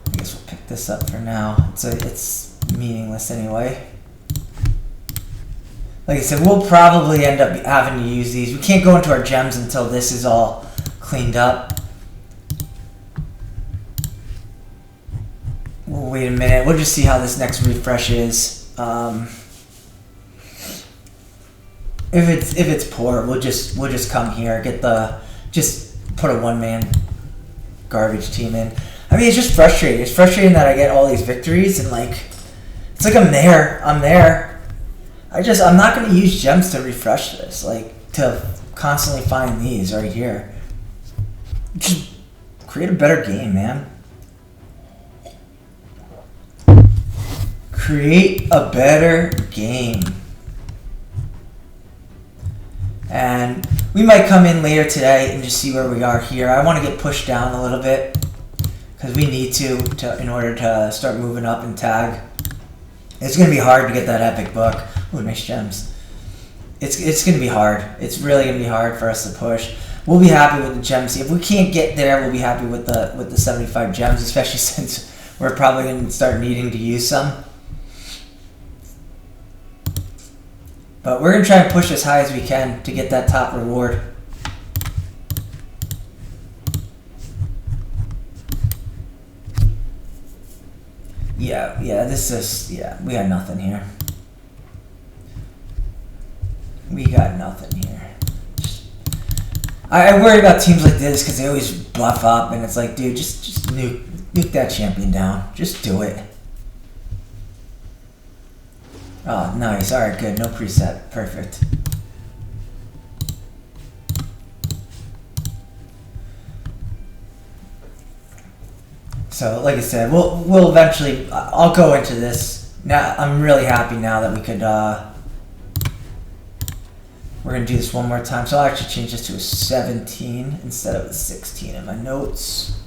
I guess we'll pick this up for now. It's meaningless anyway. Like I said, we'll probably end up having to use these. We can't go into our gems until this is all cleaned up. We'll wait a minute. We'll just see how this next refresh is. If it's poor, we'll just come here, just put a one-man garbage team in. I mean, it's just frustrating. It's frustrating that I get all these victories and like it's like I'm there. I'm not going to use gems to refresh this, like to constantly find these right here. Just create a better game, man. Create a better game. And we might come in later today and just see where we are here. I want to get pushed down a little bit because we need to in order to start moving up in tag. It's going to be hard to get that epic book. Ooh, nice gems. It's going to be hard. It's really going to be hard for us to push. We'll be happy with the gems. If we can't get there, we'll be happy with the 75 gems, especially since we're probably going to start needing to use some. But we're going to try and push as high as we can to get that top reward. Yeah, we got nothing here. We got nothing here. I worry about teams like this because they always buff up and it's like, dude, just nuke that champion down. Just do it. Oh, nice. Alright, good. No preset. Perfect. So, like I said, we'll eventually. I'll go into this. Now, I'm really happy now that we could. We're gonna do this one more time. So I'll actually change this to a 17 instead of a 16 in my notes.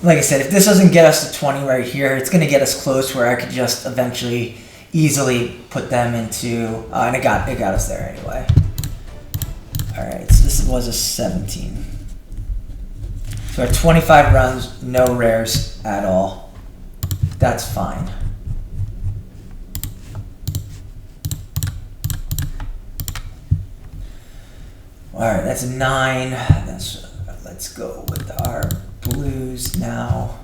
Like I said, if this doesn't get us to 20 right here, it's gonna get us close where I could just eventually easily put them into, and it got us there anyway. All right, so this was a 17. So our 25 runs, no rares at all. That's fine. All right, that's a 9. Let's go with our blues now.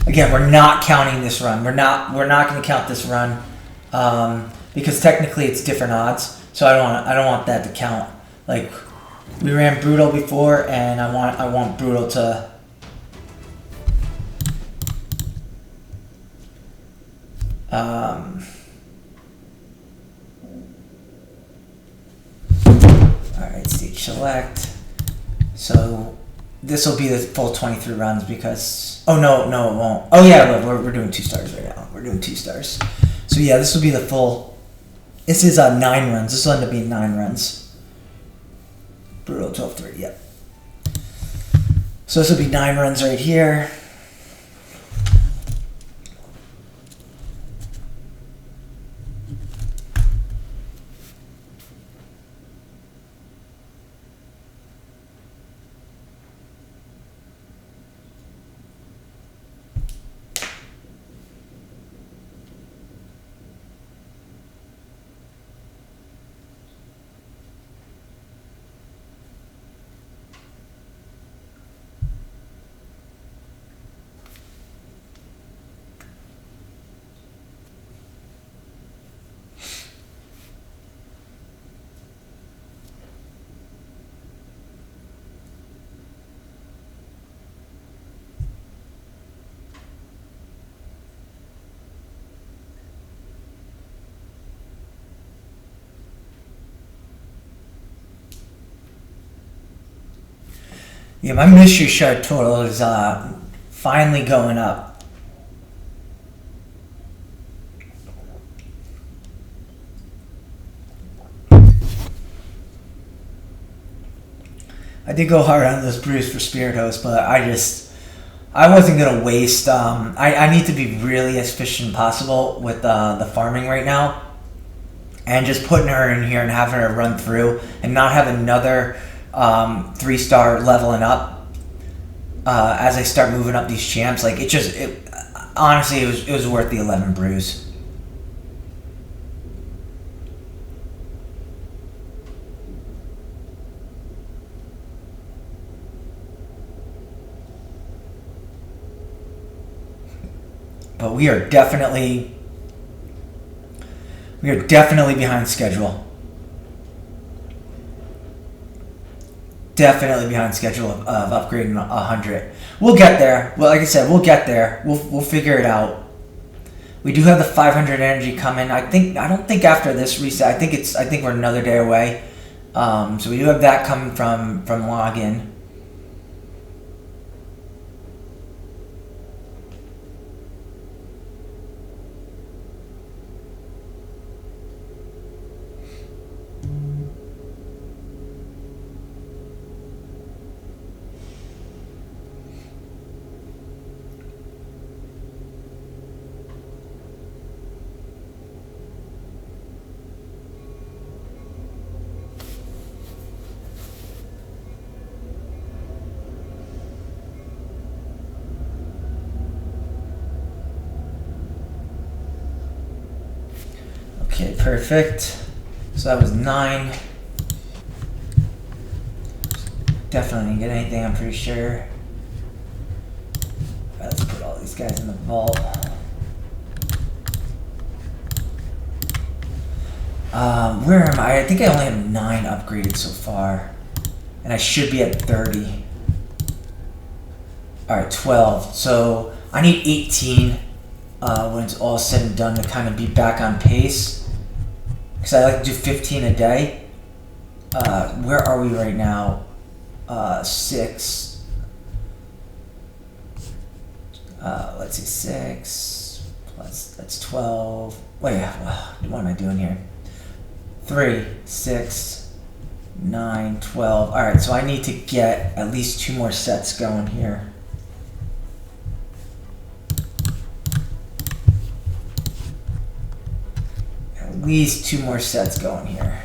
Again, we're not counting this run. We're not going to count this run because technically it's different odds. So I don't want that to count. Like we ran brutal before, and I want brutal to. All right, stage select. So this will be the full 23 runs because. Oh no, it won't. Oh yeah, we're doing 2 stars right now. We're doing 2 stars. So yeah, this will be the full. This is 9 runs. This will end up being 9 runs. Brutal 12-3. Yep. So this will be 9 runs right here. Yeah, my mystery shard total is finally going up. I did go hard on those brews for Spirithost, but I wasn't gonna waste. I need to be really as efficient as possible with the farming right now, and just putting her in here and having her run through, and not have another 3-star leveling up as I start moving up these champs. Like honestly, it was worth the 11 brews. But we are definitely behind schedule. Definitely behind schedule of upgrading 100. We'll get there. Well, like I said, we'll get there. We'll figure it out. We do have the 500 energy coming. I don't think after this reset. I think we're another day away. So we do have that coming from login. Okay, perfect. So that was 9. Definitely didn't get anything, I'm pretty sure. Alright, let's put all these guys in the vault. Where am I? I think I only have 9 upgraded so far. And I should be at 30. Alright, 12. So I need 18 when it's all said and done to kind of be back on pace. Because I like to do 15 a day. Where are we right now? 6. Let's see, 6 plus, that's 12. Wait, what am I doing here? 3, 6, 9, 12. Alright, so I need to get at least 2 more sets going here. At least 2 more sets going here.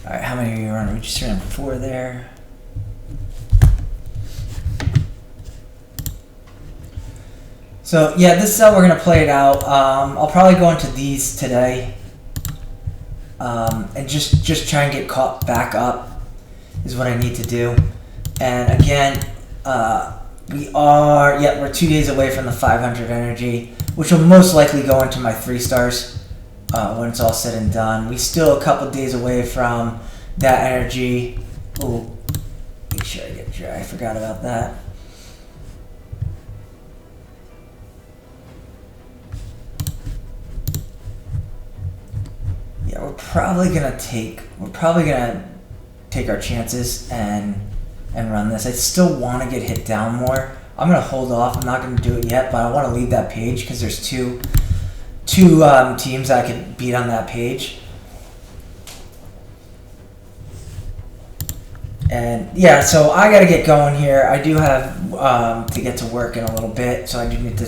Alright, how many are you running? We just ran 4 there. So yeah, this is how we're gonna play it out. I'll probably go into these today, and just try and get caught back up is what I need to do. And again, we're 2 days away from the 500 energy, which will most likely go into my 3 stars when it's all said and done. We still a couple days away from that energy. Oh, make sure I get dry. I forgot about that. Yeah, we're probably gonna take our chances and run this. I still want to get hit down more. I'm gonna hold off. I'm not gonna do it yet, but I want to leave that page because there's two teams I could beat on that page. And yeah, so I gotta get going here. I do have to get to work in a little bit, so I do need to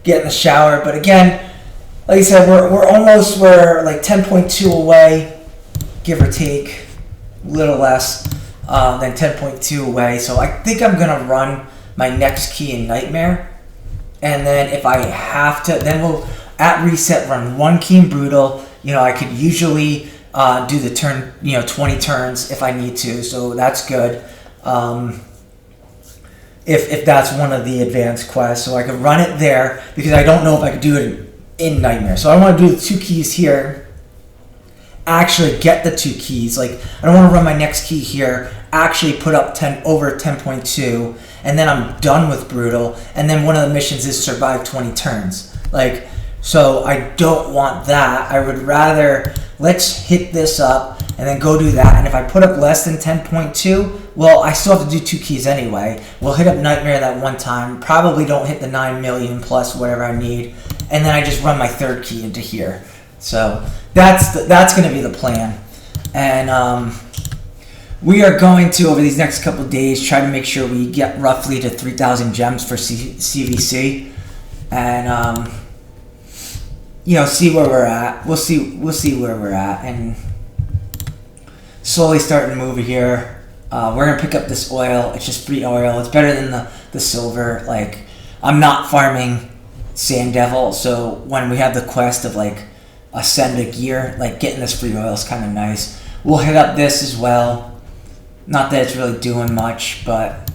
get in the shower. But again, like I said, we're like 10.2 away, give or take, a little less than 10.2 away. So I think I'm gonna run my next key in Nightmare, and then if I have to, then we'll at reset run 1 key in Brutal. You know, I could usually do the turn, 20 turns if I need to, so that's good. If that's one of the advanced quests, so I could run it there because I don't know if I could do it in Nightmare. So I want to do the 2 keys here, actually get the 2 keys. Like, I don't want to run my next key here, actually put up over 10.2, and then I'm done with Brutal, and then one of the missions is survive 20 turns. Like, so I don't want that. I would rather, let's hit this up and then go do that. And if I put up less than 10.2, well, I still have to do 2 keys anyway. We'll hit up Nightmare that one time. Probably don't hit the 9 million plus whatever I need. And then I just run my 3rd key into here. So that's going to be the plan. And we are going to, over these next couple of days, try to make sure we get roughly to 3,000 gems for CVC. And see where we're at. We'll see where we're at, and slowly starting to move here. We're gonna pick up this oil. It's just free oil. It's better than the silver. Like, I'm not farming Sand Devil, so when we have the quest of like ascend a gear, like getting this free oil is kind of nice. We'll hit up this as well. Not that it's really doing much, but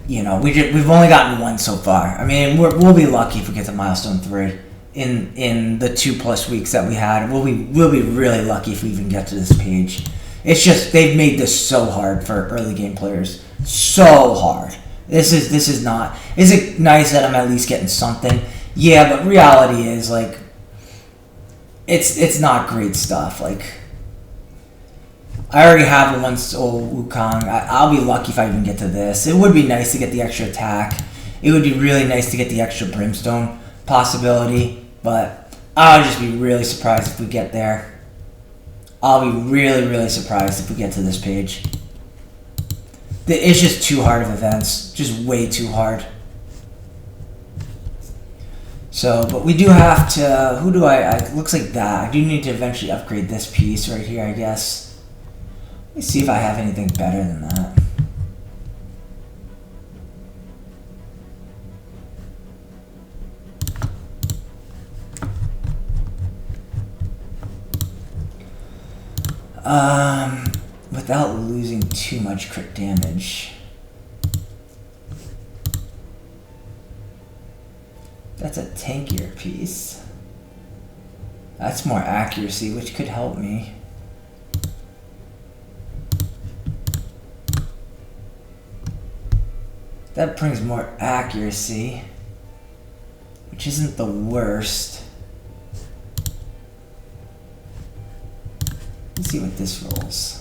we've only gotten 1 so far. I mean, we'll be lucky if we get to milestone 3. In the 2+ weeks that we had. We'll be really lucky if we even get to this page. It's just, they've made this so hard for early game players. So hard. This is not. Is it nice that I'm at least getting something? Yeah, but reality is, like, it's not great stuff. Like, I already have a 1 soul Wukong. I'll be lucky if I even get to this. It would be nice to get the extra attack. It would be really nice to get the extra Brimstone possibility. But I'll just be really surprised if we get there. I'll be really, really surprised if we get to this page. It's just too hard of events. Just way too hard. So, but we do have to... Who do I... looks like that. I do need to eventually upgrade this piece right here, I guess. Let me see if I have anything better than that. Without losing too much crit damage. That's a tankier piece. That's more accuracy, which could help me. That brings more accuracy, which isn't the worst. Let's see what this rolls.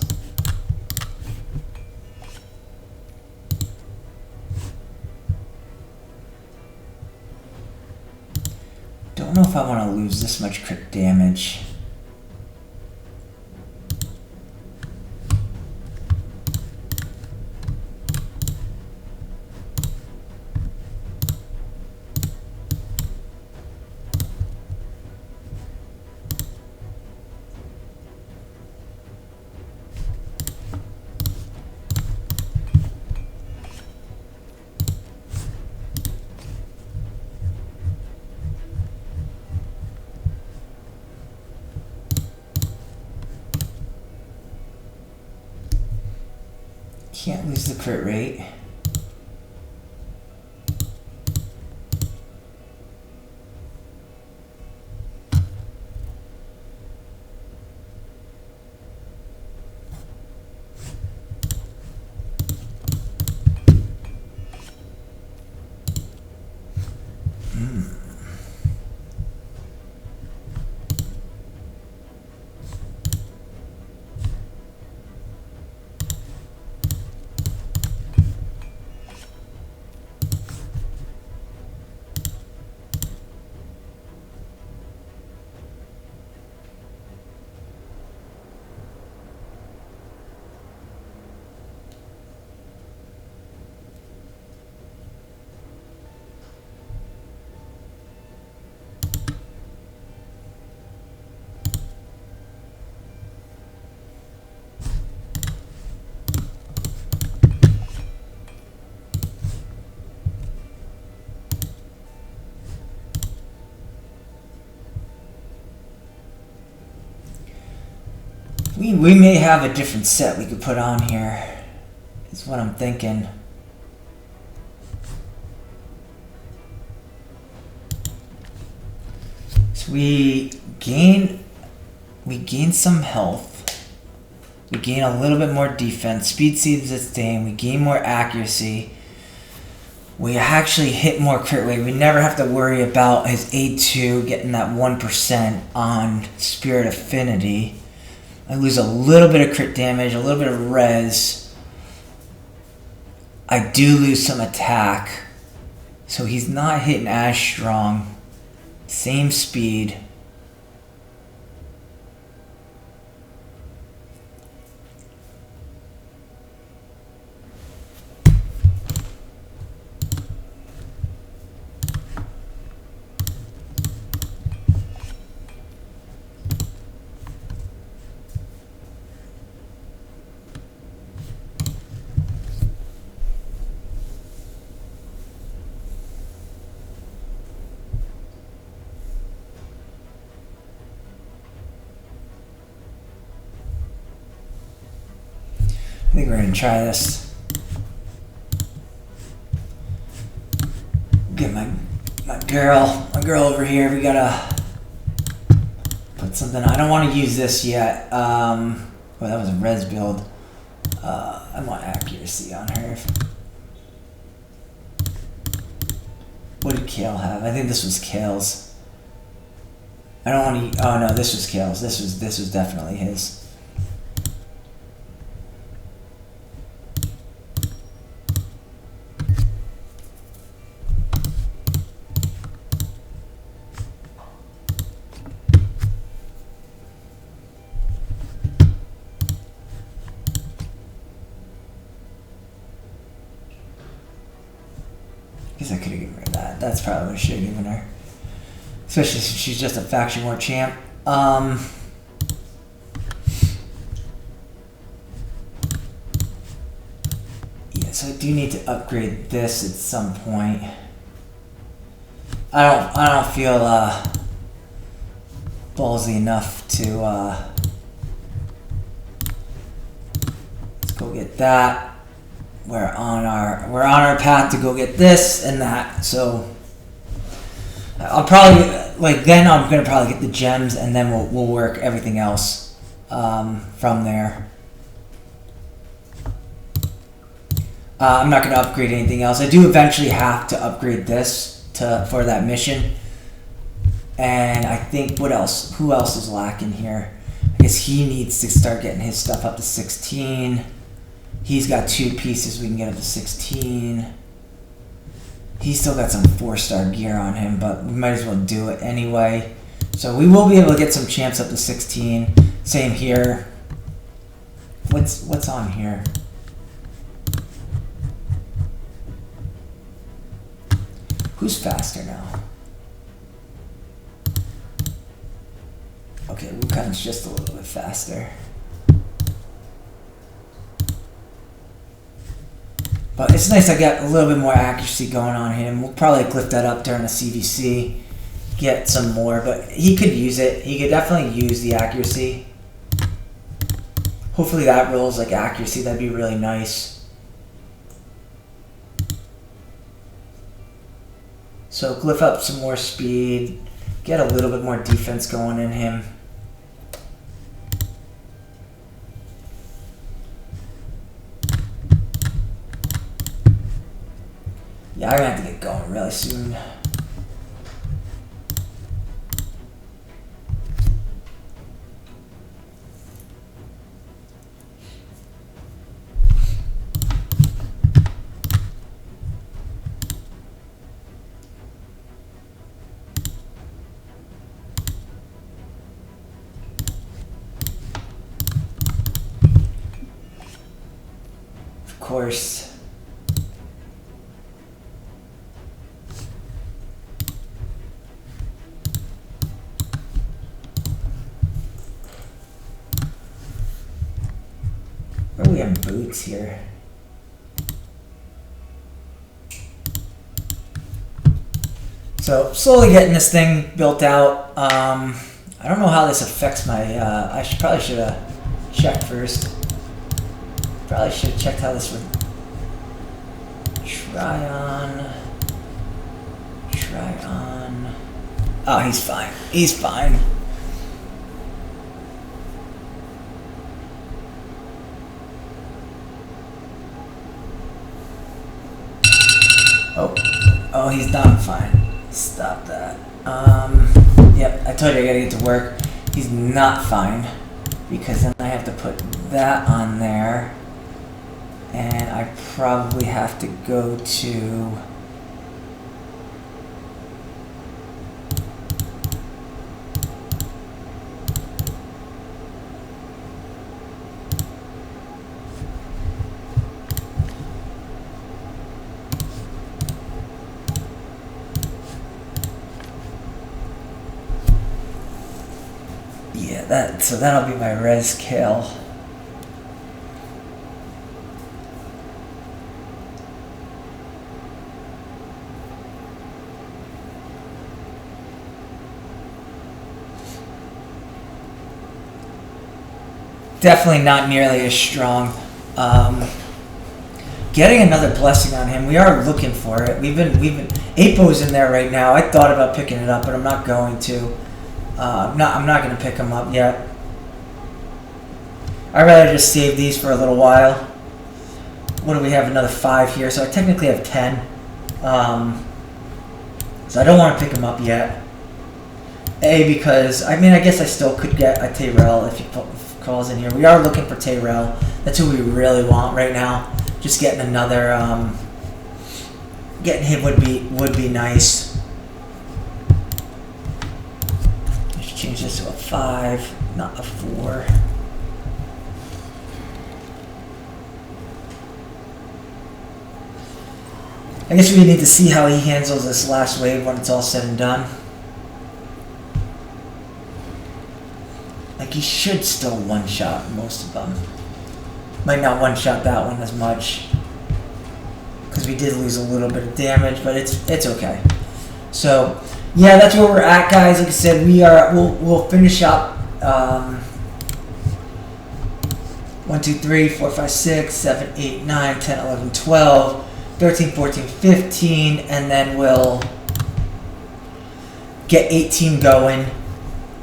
Don't know if I want to lose this much crit damage. Can't lose the crit rate. We may have a different set we could put on here, is what I'm thinking. So we gain some health. We gain a little bit more defense. Speed seems the same. We gain more accuracy. We actually hit more crit rate. We never have to worry about his A2 getting that 1% on Spirit Affinity. I lose a little bit of crit damage, a little bit of res. I do lose some attack. So he's not hitting as strong. Same speed. I think we're gonna try this. Get my girl over here. We gotta put something. I don't want to use this yet. Well, that was a res build. I want accuracy on her. What did Kale have? I think this was Kale's. I don't want to. Oh no, this was Kale's. This was definitely his. I could have given her that. That's probably what I should have given her. Especially since she's just a faction war champ. Yeah, so I do need to upgrade this at some point. I don't feel ballsy enough to let's go get that. We're on our path to go get this and that. So I'll probably then I'm gonna probably get the gems and then we'll work everything else from there. I'm not gonna upgrade anything else. I do eventually have to upgrade this for that mission. And I think who else is lacking here? I guess he needs to start getting his stuff up to 16. He's got 2 pieces we can get up to 16. He's still got some 4-star gear on him, but we might as well do it anyway. So we will be able to get some champs up to 16. Same here. What's on here? Who's faster now? Okay, Wukan's just a little bit faster. But it's nice I got a little bit more accuracy going on him. We'll probably lift that up during the CVC. Get some more, but he could use it. He could definitely use the accuracy. Hopefully that rolls like accuracy. That'd be really nice. So glyph up some more speed, get a little bit more defense going in him. Yeah, I'm gonna have to get going really soon. Of course. Where are we have boots here? So slowly getting this thing built out. I don't know how this affects my. I probably should have checked first. Probably should have checked how this would. Try on. Oh, he's fine. He's fine. Oh, he's not fine. Stop that. Yep, I told you I gotta get to work. He's not fine because then I have to put that on there, and I probably have to go to. Yeah, so that'll be my res kill. Definitely not nearly as strong. Getting another blessing on him. We are looking for it. We've been 8-Bo's in there right now. I thought about picking it up, but I'm not going to. I'm not going to pick them up yet. I'd rather just save these for a little while. What do we have? Another 5 here, so I technically have 10. So I don't want to pick them up yet. Because I guess I still could get a Tyrell if he calls in here. We are looking for Tyrell. That's who we really want right now. Just getting another. Getting him would be nice. Change this to a 5, not a 4. I guess we need to see how he handles this last wave when it's all said and done. Like, he should still one-shot most of them. Might not one-shot that one as much, because we did lose a little bit of damage, but it's okay. So. Yeah, that's where we're at, guys. Like I said, we'll finish up 1, 2, 3, 4, 5, 6, 7, 8, 9, 10, 11, 12, 13, 14, 15, and then we'll get 18 going.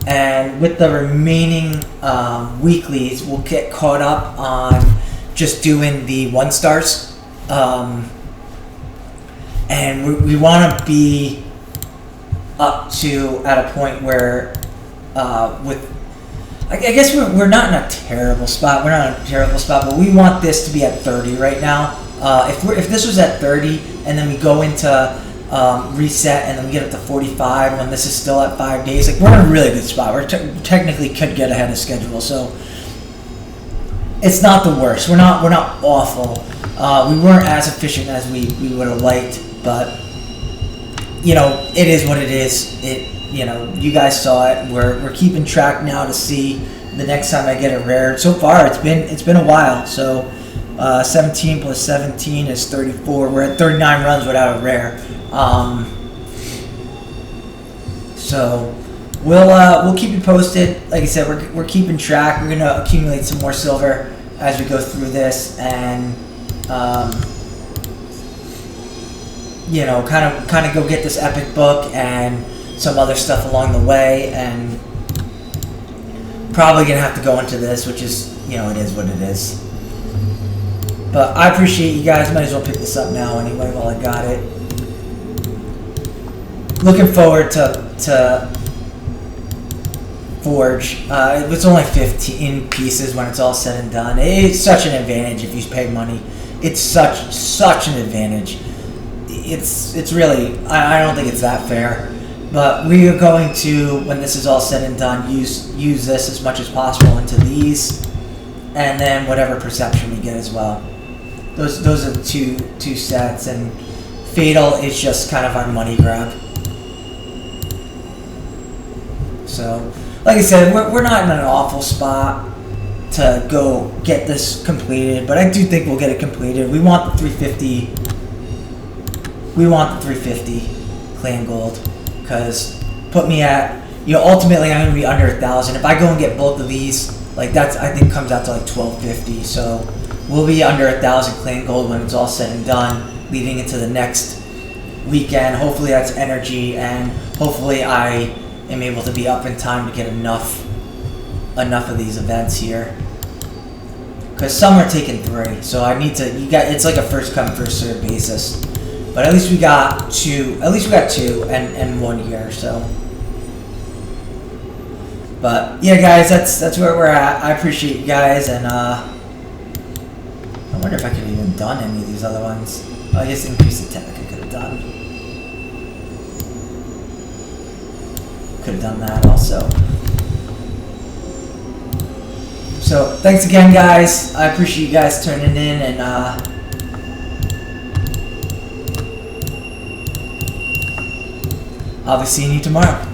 And with the remaining weeklies, we'll get caught up on just doing the 1-stars. And we want to be up to at a point where I guess we're not in a terrible spot. We're not in a terrible spot, but we want this to be at 30 right now. If this was at 30 and then we go into reset and then we get up to 45 when this is still at 5 days, like, we're in a really good spot. We're technically could get ahead of schedule, so it's not the worst. We're not awful. We weren't as efficient as we would have liked, but it is what it is. You guys saw it. We're keeping track now to see the next time I get it rare. So far, it's been a while. So 17 plus 17 is 34. We're at 39 runs without a rare. So we'll keep you posted. Like I said, we're keeping track. We're gonna accumulate some more silver as we go through this, and you know, kind of go get this epic book and some other stuff along the way, and probably gonna have to go into this, which is, you know, it is what it is. But I appreciate you guys. Might as well pick this up now anyway while I got it. Looking forward to Forge. It's only 15 pieces when it's all said and done. It's such an advantage if you pay money. It's such an advantage. It's really, I don't think it's that fair. But we are going to, when this is all said and done, use this as much as possible into these, and then whatever perception we get as well. Those are two sets, and Fatal is just kind of our money grab. So, like I said, we're not in an awful spot to go get this completed, but I do think we'll get it completed. We want the 350. We want the 350 clan gold, because put me at, you know, ultimately I'm gonna be under 1,000. If I go and get both of these, like that's, I think comes out to like 1,250. So we'll be under 1,000 clan gold when it's all said and done, leading into the next weekend. Hopefully that's energy, and hopefully I am able to be up in time to get enough of these events here, because some are taking 3, so I need to, it's like a first come first serve basis, but at least we got 2 and 1 here. So, but yeah guys, that's where we're at. I appreciate you guys, and I wonder if I could have even done any of these other ones. Oh, I guess increase attack I could have done. Could have done that also. So thanks again, guys. I appreciate you guys turning in, and I'll be seeing you tomorrow.